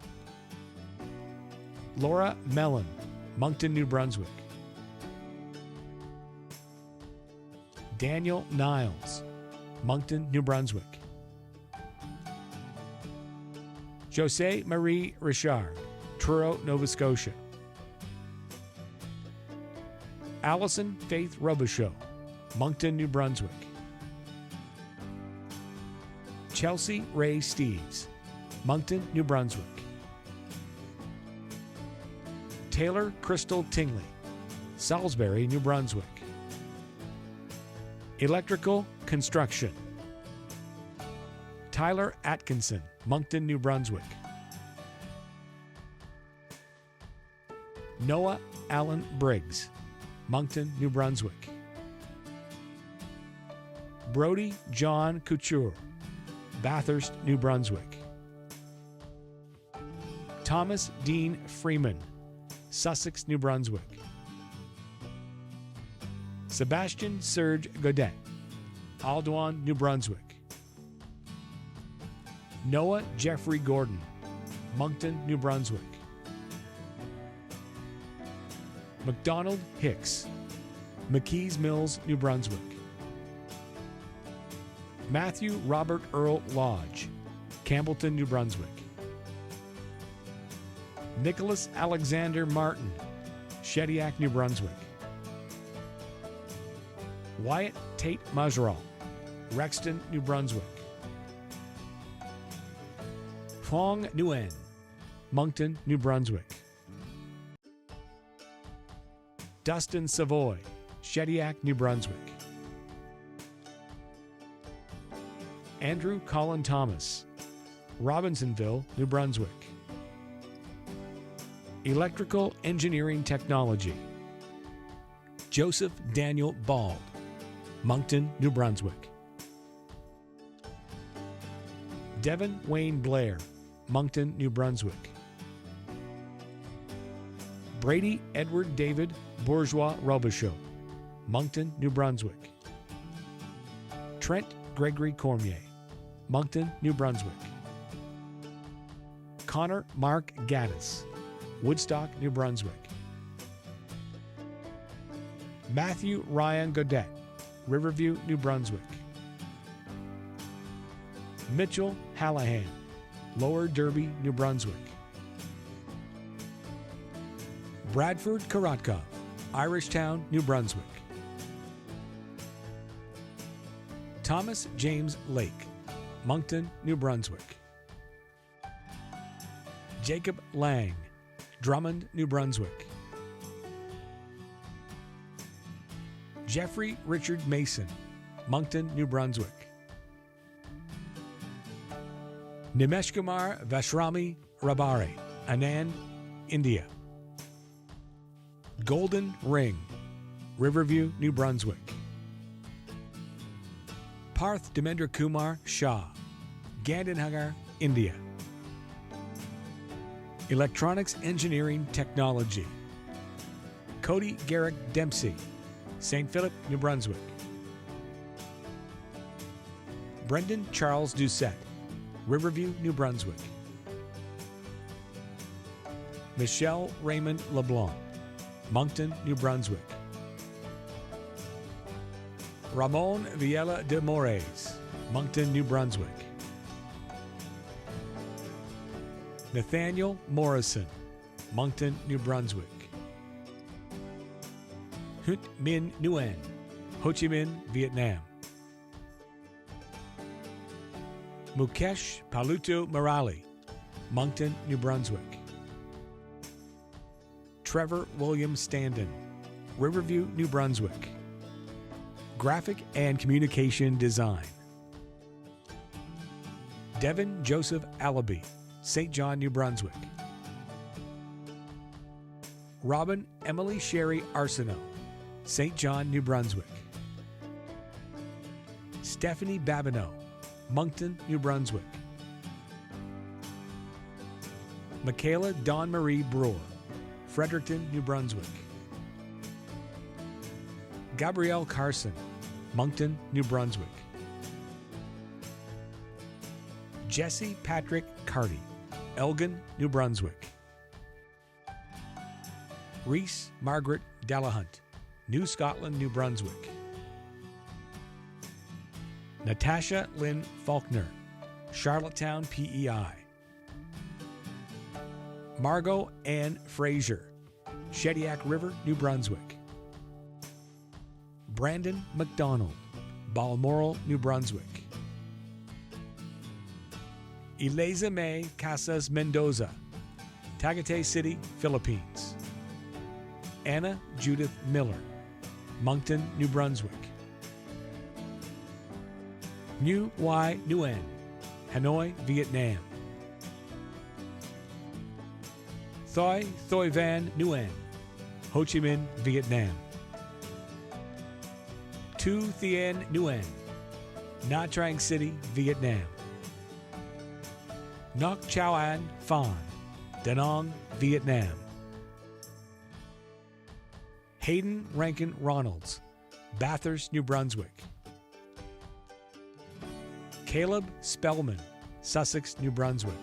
Laura Mellon, Moncton, New Brunswick. Daniel Niles, Moncton, New Brunswick. Jose Marie Richard, Truro, Nova Scotia. Allison Faith Robichaud, Moncton, New Brunswick. Chelsea Ray Steves, Moncton, New Brunswick. Taylor Crystal Tingley, Salisbury, New Brunswick. Electrical Construction. Tyler Atkinson, Moncton, New Brunswick. Noah Allen Briggs, Moncton, New Brunswick. Brody John Couture, Bathurst, New Brunswick. Thomas Dean Freeman, Sussex, New Brunswick. Sebastian Serge Godet, Aldouan, New Brunswick. Noah Jeffrey Gordon, Moncton, New Brunswick. McDonald Hicks, McKees Mills, New Brunswick. Matthew Robert Earl Lodge, Campbellton, New Brunswick. Nicholas Alexander Martin, Shediac, New Brunswick. Wyatt Tate Mazeral, Rexton, New Brunswick. Phong Nguyen, Moncton, New Brunswick. Dustin Savoy, Shediac, New Brunswick. Andrew Colin Thomas, Robinsonville, New Brunswick. Electrical Engineering Technology. Joseph Daniel Bald, Moncton, New Brunswick. Devin Wayne Blair, Moncton, New Brunswick. Brady Edward David Bourgeois Robichaud, Moncton, New Brunswick. Trent Gregory Cormier, Moncton, New Brunswick. Connor Mark Gaddis, Woodstock, New Brunswick. Matthew Ryan Godet, Riverview, New Brunswick. Mitchell Hallahan, Lower Derby, New Brunswick. Bradford Karatkov, Irishtown, New Brunswick. Thomas James Lake, Moncton, New Brunswick. Jacob Lang, Drummond, New Brunswick. Jeffrey Richard Mason, Moncton, New Brunswick. Nimeshkumar Vashrami Rabari, Anand, India. Golden Ring, Riverview, New Brunswick. Parth Demendra Kumar Shah, Gandhinagar, India. Electronics Engineering Technology. Cody Garrick Dempsey, St. Philip, New Brunswick. Brendan Charles Doucette, Riverview, New Brunswick. Michelle Raymond LeBlanc, Moncton, New Brunswick. Ramon Viella de Mores, Moncton, New Brunswick. Nathaniel Morrison, Moncton, New Brunswick. Hunt Minh Nguyen, Ho Chi Minh, Vietnam. Mukesh Paluto Morali, Moncton, New Brunswick. Trevor William Standen, Riverview, New Brunswick. Graphic and Communication Design. Devin Joseph Allaby, St. John, New Brunswick. Robin Emily Sherry Arsenault, St. John, New Brunswick. Stephanie Babineau, Moncton, New Brunswick. Michaela Dawn Marie Brewer, Fredericton, New Brunswick. Gabrielle Carson, Moncton, New Brunswick. Jesse Patrick Carty, Elgin, New Brunswick. Reese Margaret Delahunt, New Scotland, New Brunswick. Natasha Lynn Faulkner, Charlottetown, PEI. Margot Ann Fraser, Shediac River, New Brunswick. Brandon McDonald, Balmoral, New Brunswick. Eliza May Casas Mendoza, Tagaytay City, Philippines. Anna Judith Miller, Moncton, New Brunswick. New Y Nguyen, Hanoi, Vietnam. Thoi Thoi Van Nguyen, Ho Chi Minh, Vietnam. Tu Thien Nguyen, Nha Trang City, Vietnam. Ngoc Chao An Phan, Da Nang, Vietnam. Hayden Rankin Ronalds, Bathurst, New Brunswick. Caleb Spellman, Sussex, New Brunswick.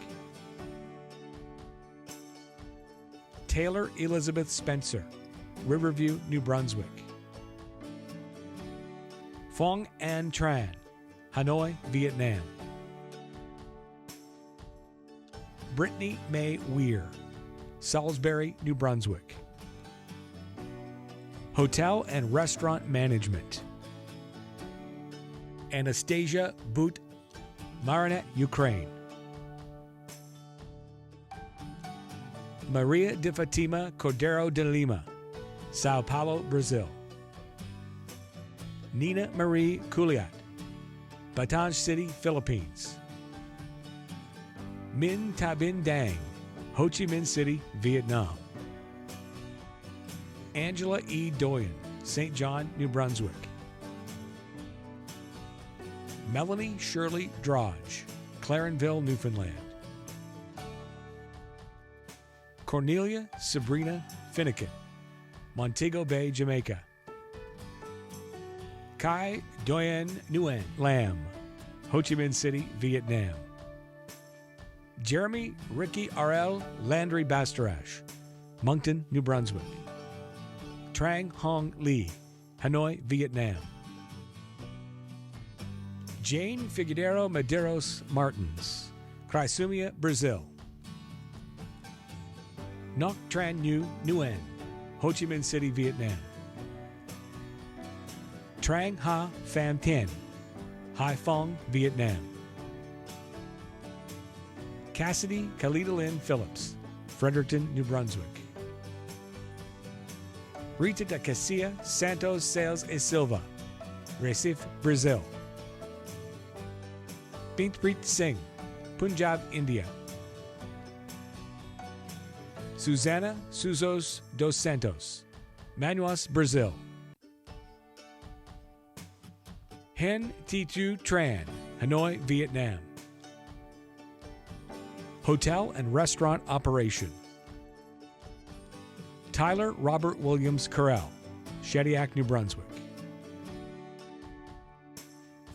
Taylor Elizabeth Spencer, Riverview, New Brunswick. Phong An Tran, Hanoi, Vietnam. Brittany May Weir, Salisbury, New Brunswick. Hotel and Restaurant Management. Anastasia Boot, Marinet, Ukraine. Maria de Fatima Cordero de Lima, Sao Paulo, Brazil. Nina Marie Culiat, Batanj City, Philippines. Min Tabin Dang, Ho Chi Minh City, Vietnam. Angela E. Doyen, St. John, New Brunswick. Melanie Shirley Drodge, Clarenville, Newfoundland. Cornelia Sabrina Finnegan, Montego Bay, Jamaica. Kai Doyen Nguyen Lam, Ho Chi Minh City, Vietnam. Jeremy Ricky R.L. Landry Bastarash, Moncton, New Brunswick. Trang Hong Lee, Hanoi, Vietnam. Jane Figueroa Medeiros Martins, Criciúma, Brazil. Ngoc Tran Nhu Nguyen, Ho Chi Minh City, Vietnam. Trang Ha Phan Thien, Hai Phong, Vietnam. Cassidy Kalita Lynn Phillips, Fredericton, New Brunswick. Rita da Cassia Santos Sales e Silva, Recife, Brazil. Pintpreet Singh, Punjab, India. Susana Suzos dos Santos, Manaus, Brazil. Hen T2 Tran, Hanoi, Vietnam. Hotel and Restaurant Operation. Tyler Robert Williams Carell, Shediac, New Brunswick.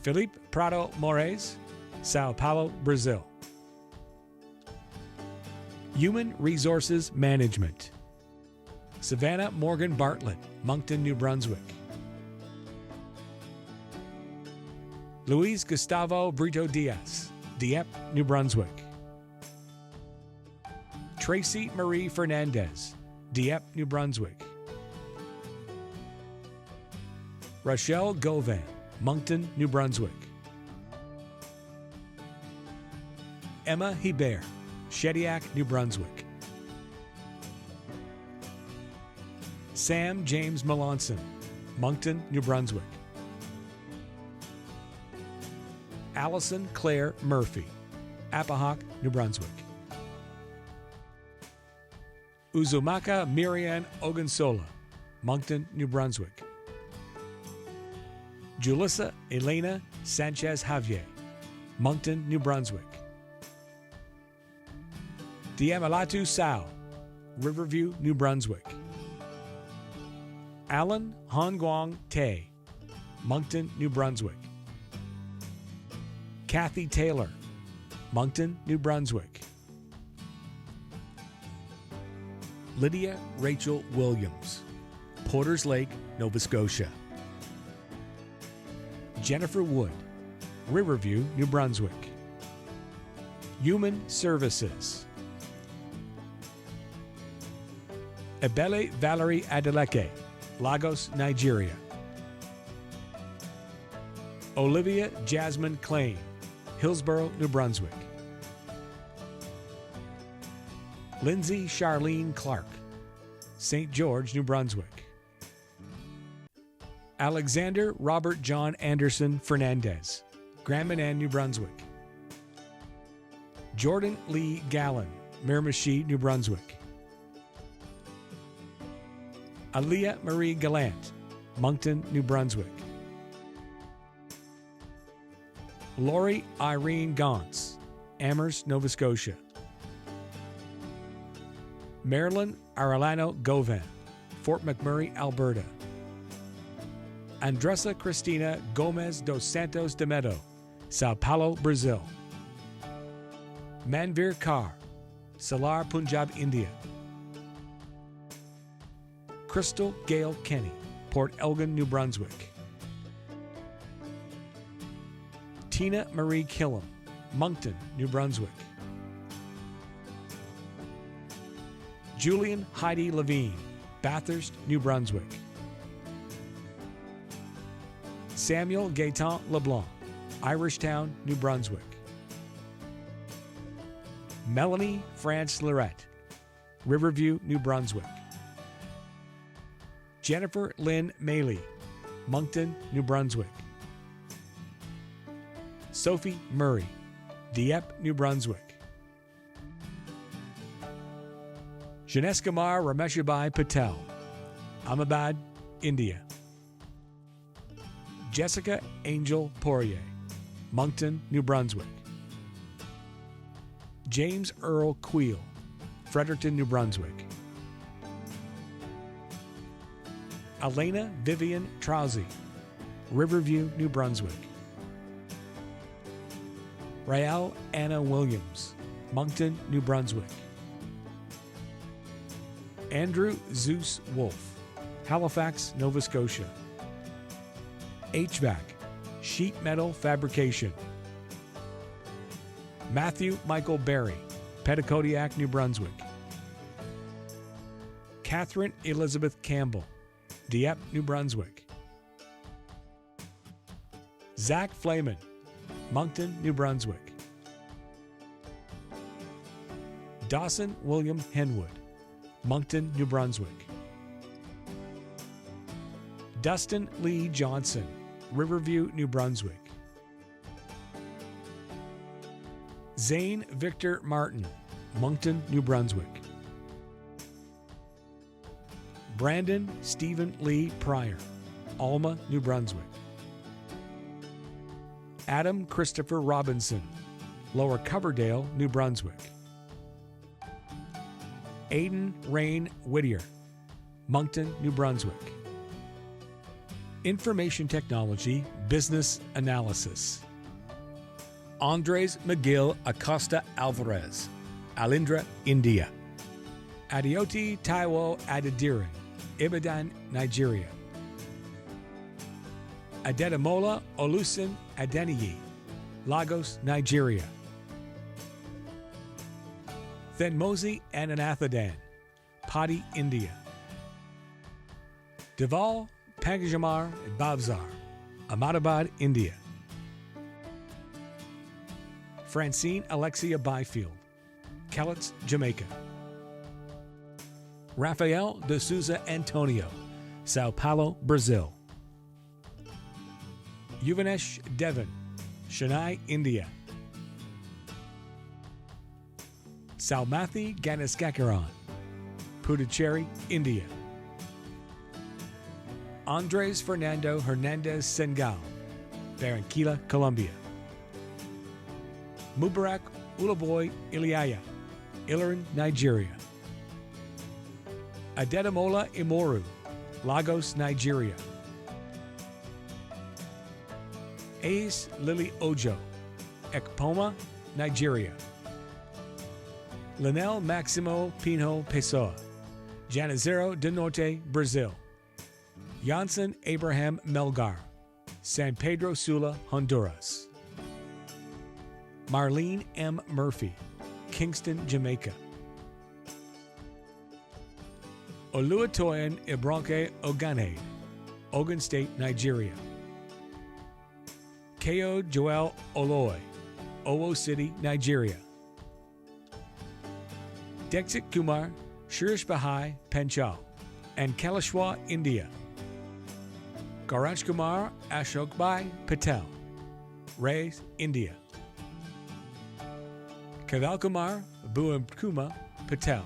Felipe Prado Moraes, Sao Paulo, Brazil. Human Resources Management. Savannah Morgan Bartlett, Moncton, New Brunswick. Luis Gustavo Brito Diaz, Dieppe, New Brunswick. Tracy Marie Fernandez, Dieppe, New Brunswick. Rochelle Govan, Moncton, New Brunswick. Emma Hebert, Shediac, New Brunswick. Sam James Melanson, Moncton, New Brunswick. Allison Claire Murphy, Appahock, New Brunswick. Uzumaka Miriam Ogunsola, Moncton, New Brunswick. Julissa Elena Sanchez Javier, Moncton, New Brunswick. Diamalatu Sao, Riverview, New Brunswick. Alan Hongguang Tay, Moncton, New Brunswick. Kathy Taylor, Moncton, New Brunswick. Lydia Rachel Williams, Porters Lake, Nova Scotia. Jennifer Wood, Riverview, New Brunswick. Human Services. Ebele Valerie Adeleke, Lagos, Nigeria. Olivia Jasmine Klain, Hillsborough, New Brunswick. Lindsay Charlene Clark, St. George, New Brunswick. Alexander Robert John Anderson Fernandez, Grand Manan, New Brunswick. Jordan Lee Gallen, Miramichi, New Brunswick. Aaliyah Marie Gallant, Moncton, New Brunswick. Lori Irene Gauntz, Amherst, Nova Scotia. Marilyn Arellano Govan, Fort McMurray, Alberta. Andressa Cristina Gomez dos Santos de Medo, Sao Paulo, Brazil. Manvir Kaur, Salar, Punjab, India. Crystal Gail Kenny, Port Elgin, New Brunswick. Tina Marie Killam, Moncton, New Brunswick. Julian Heidi Levine, Bathurst, New Brunswick. Samuel Gaetan LeBlanc, Irishtown, New Brunswick. Melanie France Lorette, Riverview, New Brunswick. Jennifer Lynn Maley, Moncton, New Brunswick. Sophie Murray, Dieppe, New Brunswick. Janeskumar Rameshabai Patel, Ahmedabad, India. Jessica Angel Poirier, Moncton, New Brunswick. James Earl Queel, Fredericton, New Brunswick. Elena Vivian Trauzy, Riverview, New Brunswick. Rael Anna Williams, Moncton, New Brunswick. Andrew Zeus Wolf, Halifax, Nova Scotia. HVAC, Sheet Metal Fabrication. Matthew Michael Berry, Petticodiac, New Brunswick. Catherine Elizabeth Campbell, Dieppe, New Brunswick. Zach Flayman, Moncton, New Brunswick. Dawson William Henwood, Moncton, New Brunswick. Dustin Lee Johnson, Riverview, New Brunswick. Zane Victor Martin, Moncton, New Brunswick. Brandon Stephen Lee Pryor, Alma, New Brunswick. Adam Christopher Robinson, Lower Coverdale, New Brunswick. Aidan Rain Whittier, Moncton, New Brunswick. Information Technology Business Analysis. Andres Miguel Acosta Alvarez, Alindra, India. Adioti Taiwo Adediran, Ibadan, Nigeria. Adedamola Olusin Adeniyi, Lagos, Nigeria. Thenmozi Ananathadan, Padi, India. Deval Pangajamar Bavzar, Ahmedabad, India. Francine Alexia Byfield, Kelletts, Jamaica. Rafael de Souza Antonio, Sao Paulo, Brazil. Yuvanesh Devon, Chennai, India. Salmathi Ganeskacharan, Puducherry, India. Andres Fernando Hernandez Sengal, Barranquilla, Colombia. Mubarak Ulaboy Iliaya, Ilorin, Nigeria. Adedamola Imoru, Lagos, Nigeria. Ace Lily Ojo, Ekpoma, Nigeria. Linel Maximo Pinho Pessoa, Janizero do Norte, Brazil. Janssen Abraham Melgar, San Pedro Sula, Honduras. Marlene M. Murphy, Kingston, Jamaica. Oluwatoyin Ibronke Ogane, Ogun State, Nigeria. Ko Joel Oloy, Owo City, Nigeria. Dexit Kumar, Shirish Bahai, Panchal, and Kalashwa, India. Garanj Kumar Ashokbhai Patel, Rays, India. Kaval Kumar Buamkuma Patel,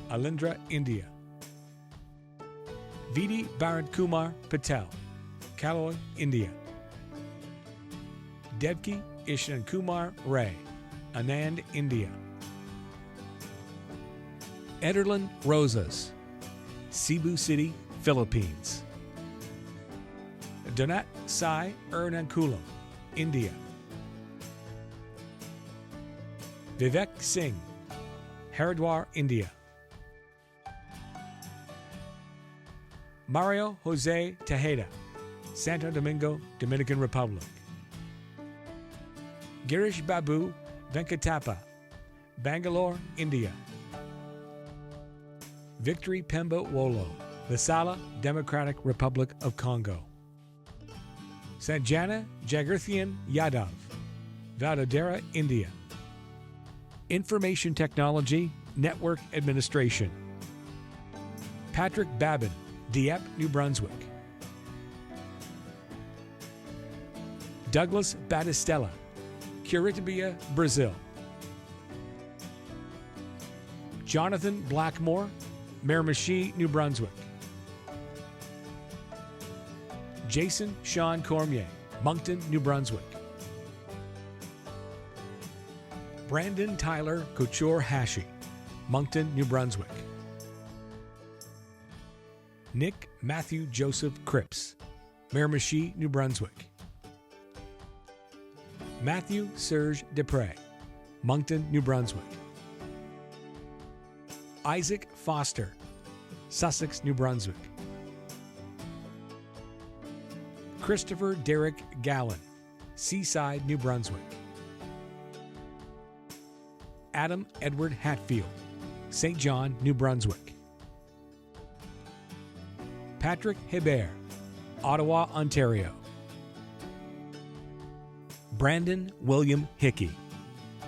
Alindra, India. Vidi Bharat Kumar Patel, Kaloi, India. Devki Ishnan Kumar Ray, Anand, India. Ederlin Rosas, Cebu City, Philippines. Donat Sai Ernankulam, India. Vivek Singh, Haridwar, India. Mario Jose Tejeda, Santo Domingo, Dominican Republic. Girish Babu Venkatappa, Bangalore, India. Victory Pemba Wolo, Lasala, Democratic Republic of Congo. Sanjana Jagirthian Yadav, Vadodara, India. Information Technology, Network Administration. Patrick Babin, Dieppe, New Brunswick. Douglas Batistella, Curitiba, Brazil. Jonathan Blackmore, Miramichi, New Brunswick. Jason Sean Cormier, Moncton, New Brunswick. Brandon Tyler Couture Hashi, Moncton, New Brunswick. Nick Matthew Joseph Cripps, Miramichi, New Brunswick. Matthew Serge Depre, Moncton, New Brunswick. Isaac Foster, Sussex, New Brunswick. Christopher Derek Gallen, Seaside, New Brunswick. Adam Edward Hatfield, St. John, New Brunswick. Patrick Hebert, Ottawa, Ontario. Brandon William Hickey,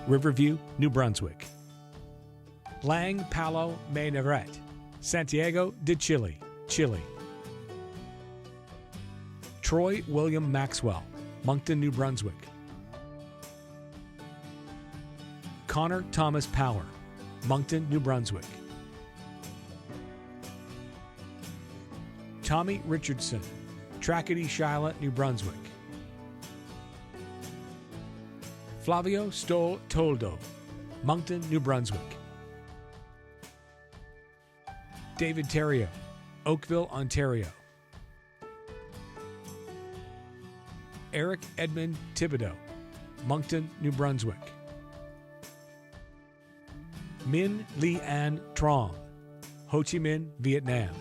Riverview, New Brunswick. Lang Paulo Maynaret, Santiago de Chile, Chile. Troy William Maxwell, Moncton, New Brunswick. Connor Thomas Power, Moncton, New Brunswick. Tommy Richardson, Trackety Shiloh, New Brunswick. Flavio Stoll Toldo, Moncton, New Brunswick. David Terrio, Oakville, Ontario. Eric Edmund Thibodeau, Moncton, New Brunswick. Min Lee An Trong, Ho Chi Minh, Vietnam.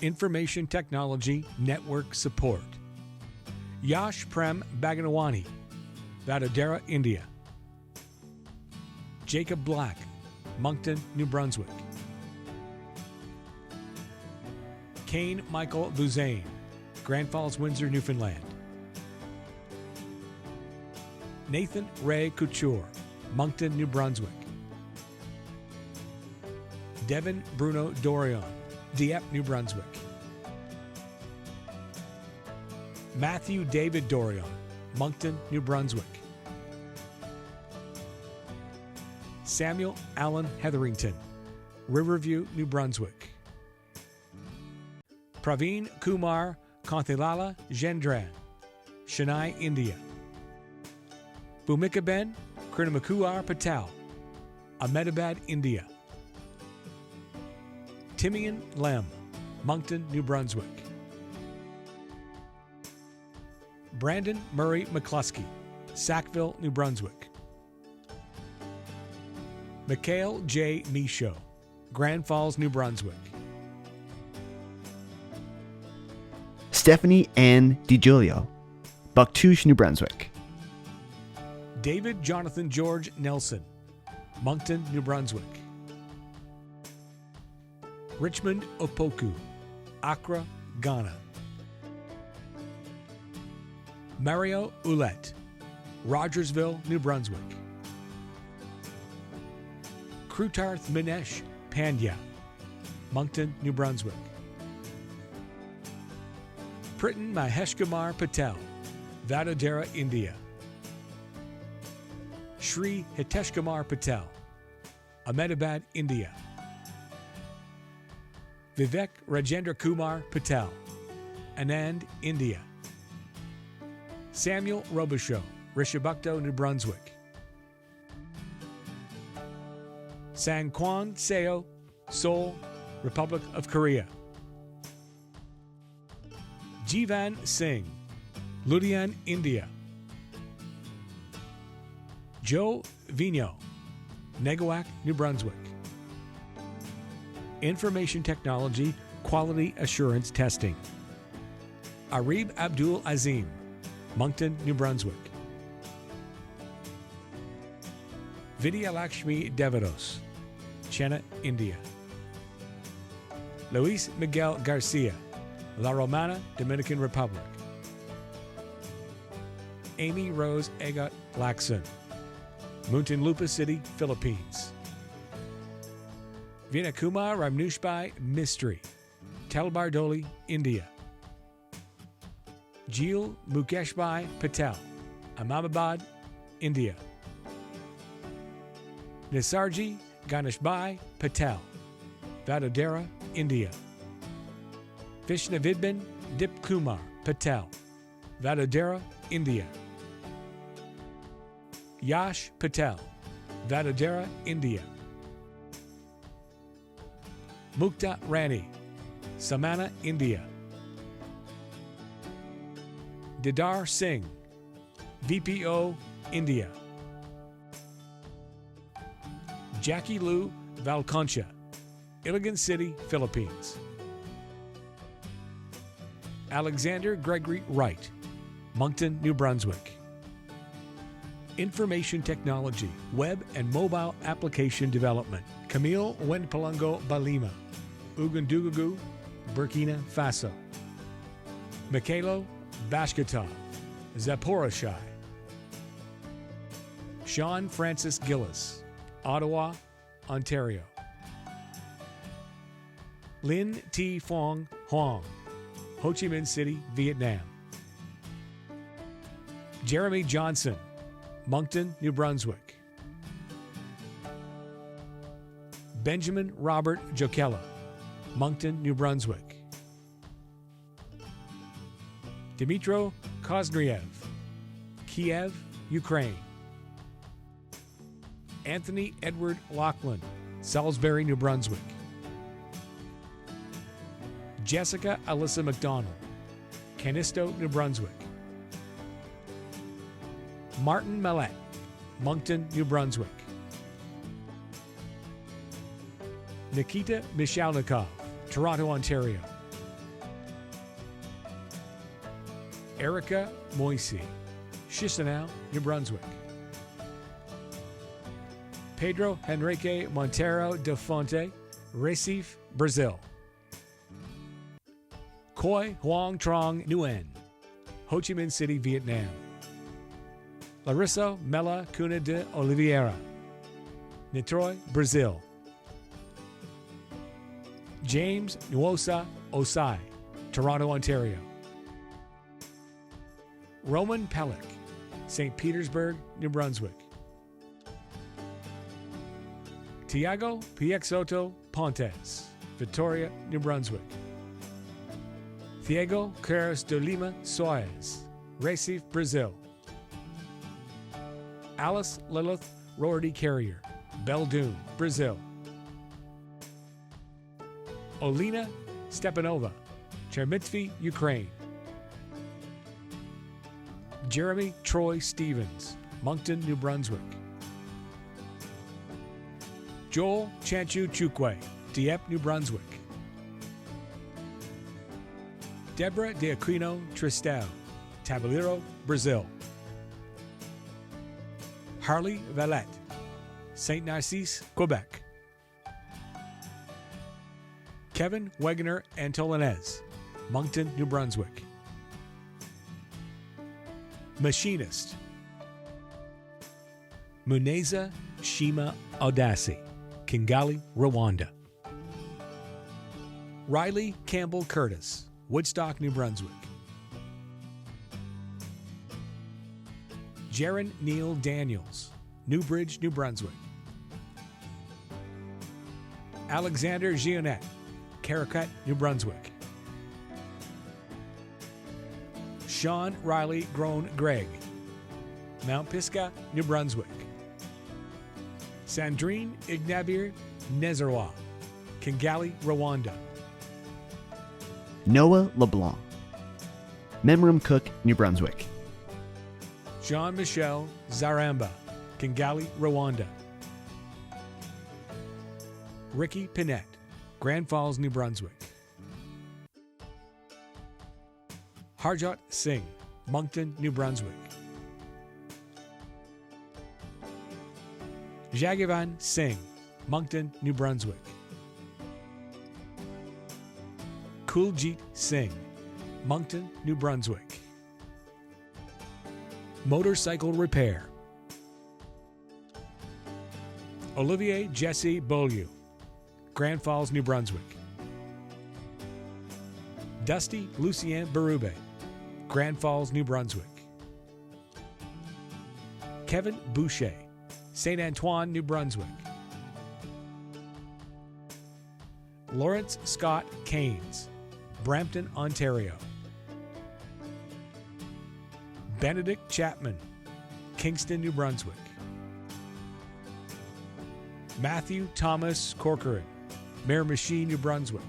Information Technology Network Support. Yash Prem Baganawani, Vadodara, India. Jacob Black, Moncton, New Brunswick. Kane Michael Buzane, Grand Falls, Windsor, Newfoundland. Nathan Ray Couture, Moncton, New Brunswick. Devin Bruno Dorion, Dieppe, New Brunswick. Matthew David Dorion, Moncton, New Brunswick. Samuel Allen Hetherington, Riverview, New Brunswick. Praveen Kumar Kanthilala Gendran, Chennai, India. Bhumika Ben Kurnamukuar Patel, Ahmedabad, India. Timian Lem, Moncton, New Brunswick. Brandon Murray McCluskey, Sackville, New Brunswick. Mikhail J. Michaud, Grand Falls, New Brunswick. Stephanie Ann DiGiulio, Bucktouche, New Brunswick. David Jonathan George Nelson, Moncton, New Brunswick. Richmond Opoku, Accra, Ghana. Mario Ouellette, Rogersville, New Brunswick. Krutarth Minesh Pandya, Moncton, New Brunswick. Pritin Maheshkumar Patel, Vadodara, India. Shri Hiteshkumar Patel, Ahmedabad, India. Vivek Rajendra Kumar Patel, Anand, India. Samuel Robichaud, Rishabukto, New Brunswick. Sangkwan Seo, Seoul, Republic of Korea. Jivan Singh, Ludian, India. Joe Vigno, Neguac, New Brunswick. Information Technology Quality Assurance Testing. Arib Abdul Azim, Moncton, New Brunswick. Vidya Lakshmi Devados, Chennai, India. Luis Miguel Garcia, La Romana, Dominican Republic. Amy Rose Agat Laxon, Muntinlupa City, Philippines. Vinakumar Ramnushbai Mistry, Telbardoli, India. Jeel Mukeshbai Patel, Ahmedabad, India. Nisarji Ganeshbai Patel, Vadodara, India. Vishnavidban Dip Kumar Patel, Vadodara, India. Yash Patel, Vadodara, India. Mukta Rani, Samana, India. Didar Singh, VPO, India. Jackie Lou Valconcha, Iligan City, Philippines. Alexander Gregory Wright, Moncton, New Brunswick. Information Technology, Web and Mobile Application Development, Camille Wenpalungo Balima, Ugundugugu, Burkina Faso. Mikhailo Bashkatov, Zaporozhye. Sean Francis Gillis, Ottawa, Ontario. Lin T. Phong Hoang, Ho Chi Minh City, Vietnam. Jeremy Johnson, Moncton, New Brunswick. Benjamin Robert Jokela, Moncton, New Brunswick. Dmitro Koznyev, Kiev, Ukraine. Anthony Edward Lachlan, Salisbury, New Brunswick. Jessica Alyssa McDonald, Canisto, New Brunswick. Martin Mallet, Moncton, New Brunswick. Nikita Mishalnikov, Toronto, Ontario. Erica Moisey, Chisinau, New Brunswick. Pedro Henrique Montero de Fonte, Recife, Brazil. Khoi Hoang Trong Nguyen, Ho Chi Minh City, Vietnam. Larissa Mela Cunha de Oliveira, Niterói, Brazil. James Nwosa Osai, Toronto, Ontario. Roman Pellick, St. Petersburg, New Brunswick. Tiago Piexoto Pontes, Victoria, New Brunswick. Diego Carlos de Lima Soares, Recife, Brazil. Alice Lilith Rorty Carrier, Beldoun, Brazil. Olena Stepanova, Chermitsky, Ukraine. Jeremy Troy Stevens, Moncton, New Brunswick. Joel Chanchu Chukwe, Dieppe, New Brunswick. Deborah de Aquino Tristel, Tabuleiro, Brazil. Harley Valette, Saint Narcisse, Quebec. Kevin Wegener Antolinez, Moncton, New Brunswick. Machinist. Muneza Shima Audasi, Kigali, Rwanda. Riley Campbell Curtis, Woodstock, New Brunswick. Jaron Neil Daniels, Newbridge, New Brunswick. Alexander Gionette, Caracat, New Brunswick. Sean Riley Grown Gregg, Mount Pisgah, New Brunswick. Sandrine Ignabir Nezerwa, Kigali, Rwanda. Noah LeBlanc, Memram Cook, New Brunswick. Jean-Michel Zaramba, Kigali, Rwanda. Ricky Pinette, Grand Falls, New Brunswick. Harjot Singh, Moncton, New Brunswick. Jagavan Singh, Moncton, New Brunswick. Kuljit Singh, Moncton, New Brunswick. Motorcycle Repair. Olivier Jesse Beaulieu, Grand Falls, New Brunswick. Dusty Lucien Berube, Grand Falls, New Brunswick. Kevin Boucher, St. Antoine, New Brunswick. Lawrence Scott Keynes, Brampton, Ontario. Benedict Chapman, Kingston, New Brunswick. Matthew Thomas Corcoran, Miramichi, New Brunswick.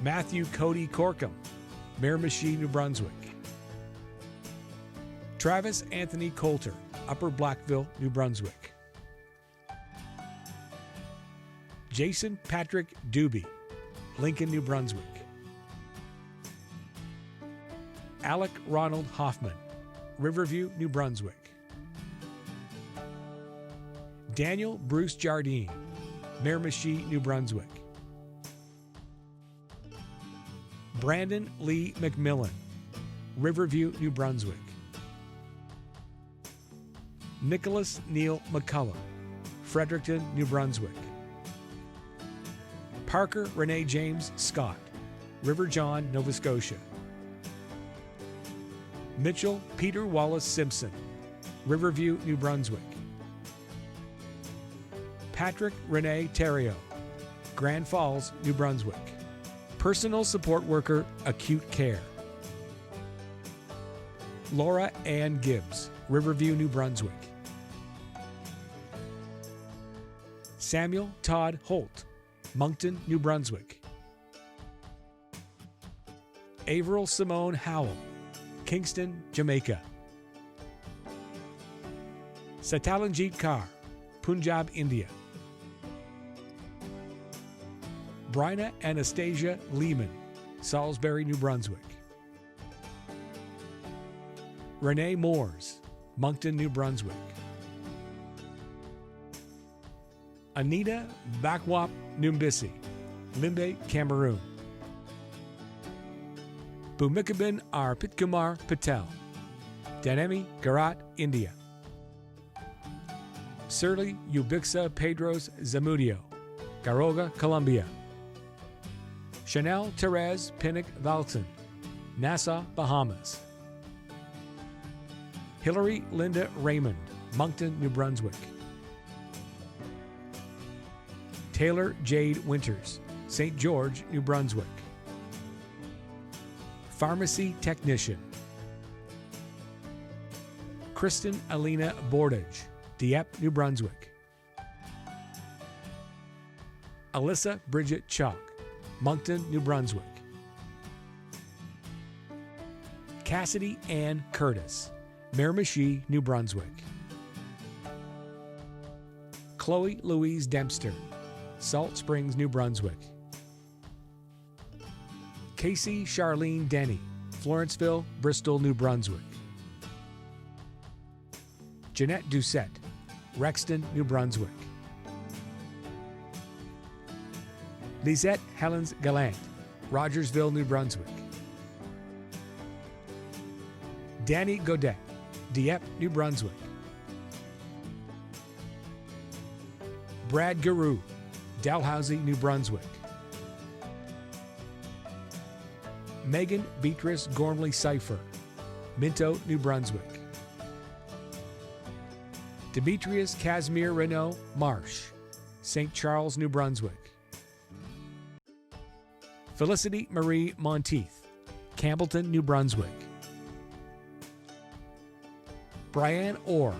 Matthew Cody Corkum, Miramichi, New Brunswick. Travis Anthony Coulter, Upper Blackville, New Brunswick. Jason Patrick Doobie, Lincoln, New Brunswick. Alec Ronald Hoffman, Riverview, New Brunswick. Daniel Bruce Jardine, Miramichi, New Brunswick. Brandon Lee McMillan, Riverview, New Brunswick. Nicholas Neil McCullough, Fredericton, New Brunswick. Parker Renee James Scott, River John, Nova Scotia. Mitchell Peter Wallace Simpson, Riverview, New Brunswick. Patrick Renee Terrio, Grand Falls, New Brunswick. Personal Support Worker, Acute Care. Laura Ann Gibbs, Riverview, New Brunswick. Samuel Todd Holt, Moncton, New Brunswick. Averill Simone Howell, Kingston, Jamaica. Satalanjit Kaur, Punjab, India. Bryna Anastasia Lehman, Salisbury, New Brunswick. Renee Moores, Moncton, New Brunswick. Anita Bakwap Numbisi, Limbe, Cameroon. Bhumikabin R. Pitkumar Patel, Danemi, Garat, India. Surly Ubixa Pedros Zamudio, Garoga, Colombia. Chanel Therese Pinnock Valton, Nassau, Bahamas. Hillary Linda Raymond, Moncton, New Brunswick. Taylor Jade Winters, St. George, New Brunswick. Pharmacy Technician. Kristen Alina Bordage, Dieppe, New Brunswick. Alyssa Bridget Chalk, Moncton, New Brunswick. Cassidy Ann Curtis, Miramichi, New Brunswick. Chloe Louise Dempster, Salt Springs, New Brunswick. Casey Charlene Denny, Florenceville, Bristol, New Brunswick. Jeanette Doucette, Rexton, New Brunswick. Lisette Helens Gallant, Rogersville, New Brunswick. Danny Godet, Dieppe, New Brunswick. Brad Garou, Dalhousie, New Brunswick. Megan Beatrice Gormley Cipher, Minto, New Brunswick. Demetrius Casimir Renault Marsh, St. Charles, New Brunswick. Felicity Marie Monteith, Campbellton, New Brunswick. Brianne Orr,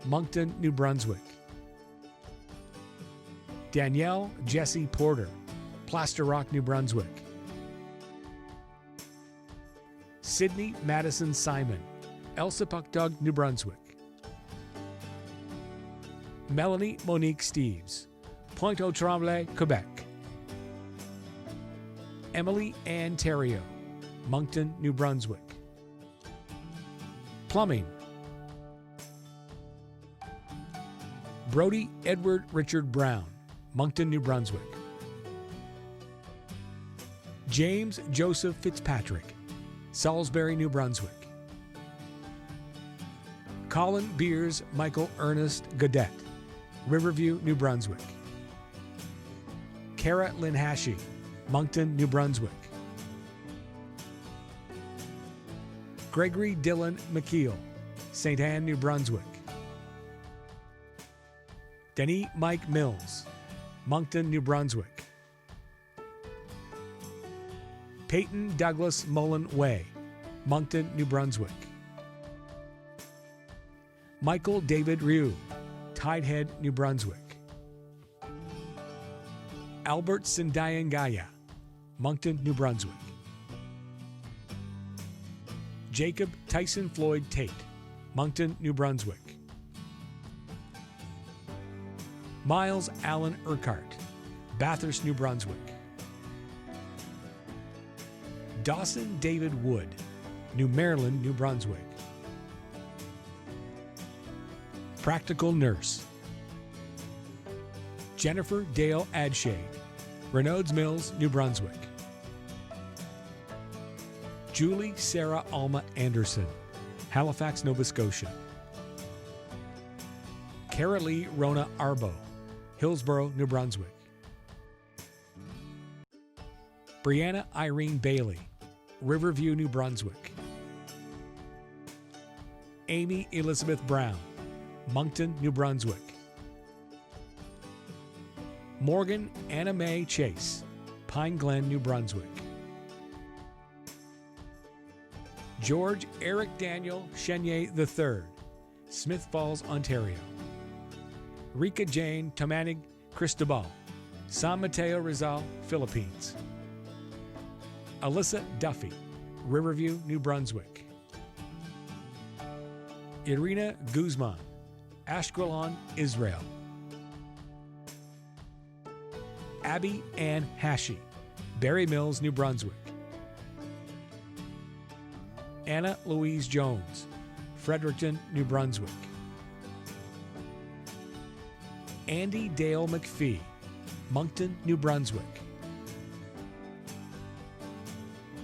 Moncton, New Brunswick. Danielle Jessie Porter, Plaster Rock, New Brunswick. Sydney Madison Simon, Elsipogtog, New Brunswick. Melanie Monique Steves, Pointe-aux-Tremblay, Quebec. Emily Ann Terrio, Moncton, New Brunswick. Plumbing. Brody Edward Richard Brown, Moncton, New Brunswick. James Joseph Fitzpatrick, Salisbury, New Brunswick. Colin Beers Michael Ernest Godet, Riverview, New Brunswick. Kara Lynn Hashi, Moncton, New Brunswick. Gregory Dylan McKeel, St. Anne, New Brunswick. Denis Mike Mills, Moncton, New Brunswick. Peyton Douglas Mullen Way, Moncton, New Brunswick. Michael David Ryu, Tidehead, New Brunswick. Albert Sindayangaya, Moncton, New Brunswick. Jacob Tyson Floyd Tate, Moncton, New Brunswick. Miles Allen Urquhart, Bathurst, New Brunswick. Dawson David Wood, New Maryland, New Brunswick. Practical Nurse. Jennifer Dale Adshade, Renaud's Mills, New Brunswick. Julie Sarah Alma Anderson, Halifax, Nova Scotia. Carolee Rona Arbo, Hillsborough, New Brunswick. Brianna Irene Bailey, Riverview, New Brunswick. Amy Elizabeth Brown, Moncton, New Brunswick. Morgan Anna Mae Chase, Pine Glen, New Brunswick. George Eric Daniel Chenier III, Smith Falls, Ontario. Rika Jane Tomanig Cristobal, San Mateo Rizal, Philippines. Alyssa Duffy, Riverview, New Brunswick. Irina Guzman, Ashkelon, Israel. Abby Ann Hashi, Barry Mills, New Brunswick. Anna Louise Jones, Fredericton, New Brunswick. Andy Dale McPhee, Moncton, New Brunswick.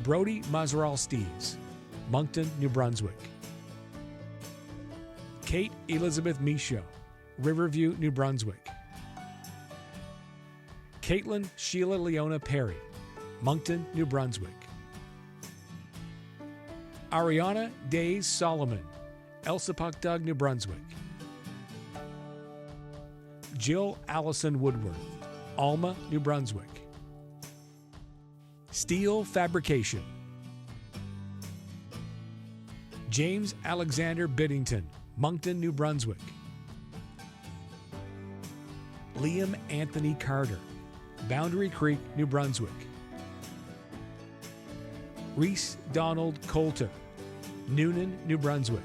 Brody Mazeral Steves, Moncton, New Brunswick. Kate Elizabeth Michaud, Riverview, New Brunswick. Caitlin Sheila Leona Perry, Moncton, New Brunswick. Ariana Days Solomon, Elsipogtog, New Brunswick. Jill Allison Woodworth, Alma, New Brunswick. Steel Fabrication. James Alexander Biddington, Moncton, New Brunswick. Liam Anthony Carter, Boundary Creek, New Brunswick. Reese Donald Coulter, Noonan, New Brunswick.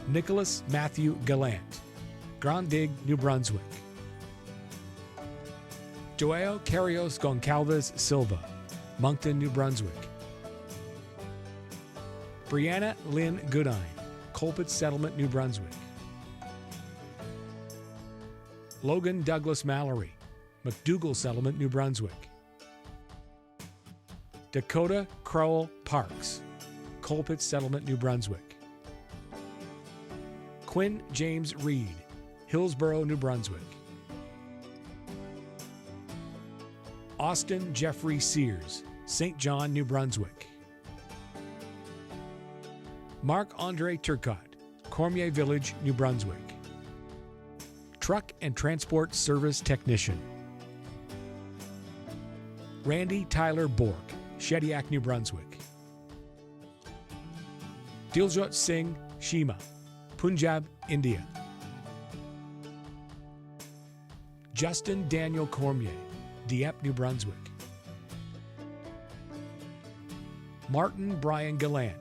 Nicholas Matthew Gallant, Grand Dig, New Brunswick. Joao Carrios Goncalves Silva, Moncton, New Brunswick. Brianna Lynn Goodine, Colpitts Settlement, New Brunswick. Logan Douglas Mallory, McDougall Settlement, New Brunswick. Dakota Crowell Parks, Colpitts Settlement, New Brunswick. Quinn James Reed, Hillsborough, New Brunswick. Austin Jeffrey Sears, St. John, New Brunswick. Marc-Andre Turcotte, Cormier Village, New Brunswick. Truck and Transport Service Technician. Randy Tyler Bork, Shediac, New Brunswick. Diljot Singh Shima, Punjab, India. Justin Daniel Cormier, Dieppe, New Brunswick. Martin Brian Gallant,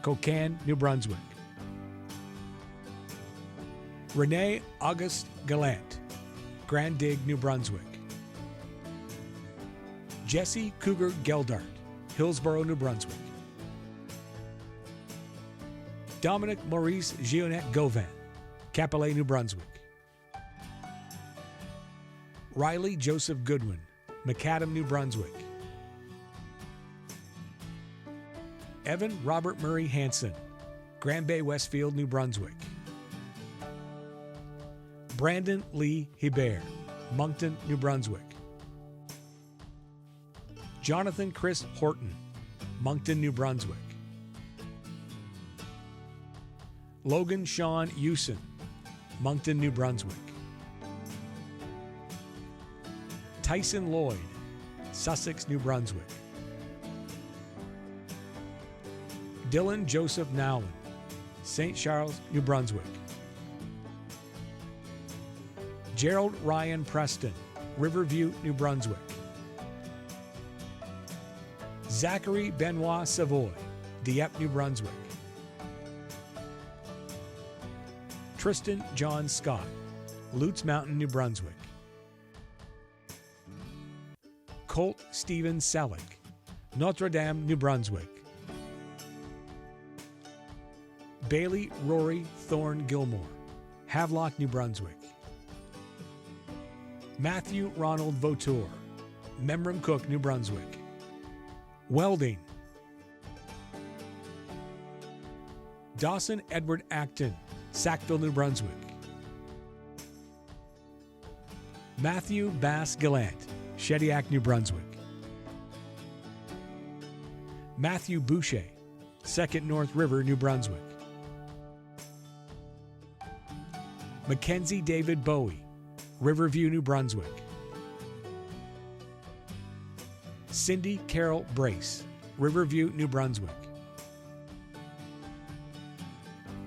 Cocan, New Brunswick. Renee August Gallant, Grand Dig, New Brunswick. Jesse Cougar Geldart, Hillsborough, New Brunswick. Dominic Maurice Gionette Gauvin, Capellet, New Brunswick. Riley Joseph Goodwin, Macadam, New Brunswick. Evan Robert Murray Hansen, Grand Bay Westfield, New Brunswick. Brandon Lee Hebert, Moncton, New Brunswick. Jonathan Chris Horton, Moncton, New Brunswick. Logan Sean Hewson, Moncton, New Brunswick. Tyson Lloyd, Sussex, New Brunswick. Dylan Joseph Nowlin, St. Charles, New Brunswick. Gerald Ryan Preston, Riverview, New Brunswick. Zachary Benoit Savoy, Dieppe, New Brunswick. Tristan John Scott, Lutz Mountain, New Brunswick. Colt Stephen Selleck, Notre Dame, New Brunswick. Bailey Rory Thorne Gilmore, Havelock, New Brunswick. Matthew Ronald Vautour, Memram Cook, New Brunswick. Welding. Dawson Edward Acton, Sackville, New Brunswick. Matthew Bass Gallant, Shediac, New Brunswick. Matthew Boucher, Second North River, New Brunswick. Mackenzie David Bowie, Riverview, New Brunswick. Cindy Carol Brace, Riverview, New Brunswick.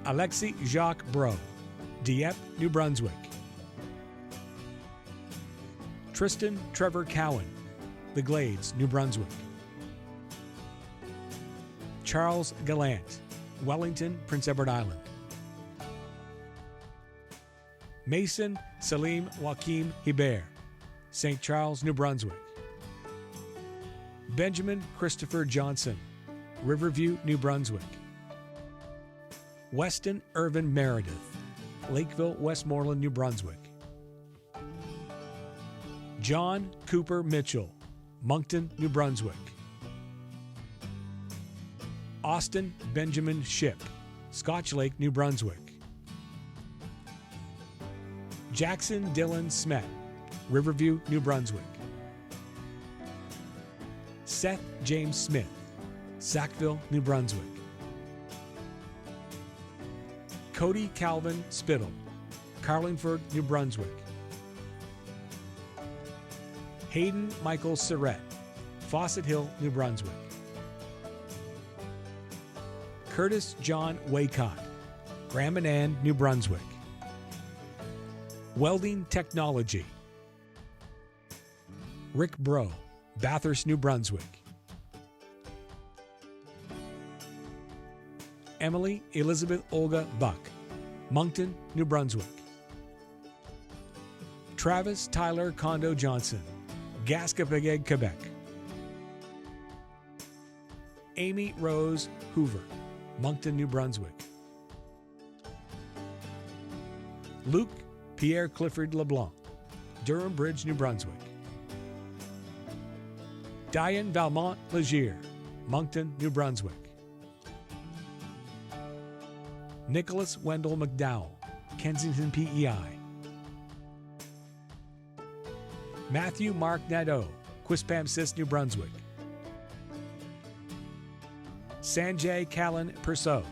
Alexi Jacques Bro, Dieppe, New Brunswick. Tristan Trevor Cowan, The Glades, New Brunswick. Charles Gallant, Wellington, Prince Edward Island. Mason Salim Joaquim Hebert, St. Charles, New Brunswick. Benjamin Christopher Johnson, Riverview, New Brunswick. Weston Irvin Meredith, Lakeville, Westmoreland, New Brunswick. John Cooper Mitchell, Moncton, New Brunswick. Austin Benjamin Ship, Scotch Lake, New Brunswick. Jackson Dylan Smet, Riverview, New Brunswick. Seth James Smith, Sackville, New Brunswick. Cody Calvin Spittle, Carlingford, New Brunswick. Hayden Michael Surrett, Fawcett Hill, New Brunswick. Curtis John Waycott, Grand Manan, New Brunswick. Welding Technology. Rick Bro, Bathurst, New Brunswick. Emily Elizabeth Olga Buck, Moncton, New Brunswick. Travis Tyler Kondo Johnson, Gaskapageg, Quebec. Amy Rose Hoover, Moncton, New Brunswick. Luke Pierre Clifford LeBlanc, Durham Bridge, New Brunswick. Diane Valmont Legier, Moncton, New Brunswick. Nicholas Wendell McDowell, Kensington, PEI. Matthew Mark Nadeau, Quispamsis, New Brunswick. Sanjay Callan Persaud,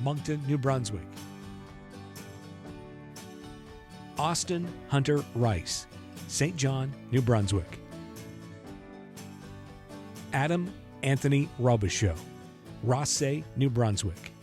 Moncton, New Brunswick. Austin Hunter Rice, St. John, New Brunswick. Adam Anthony Robichaud, Rothsay, New Brunswick.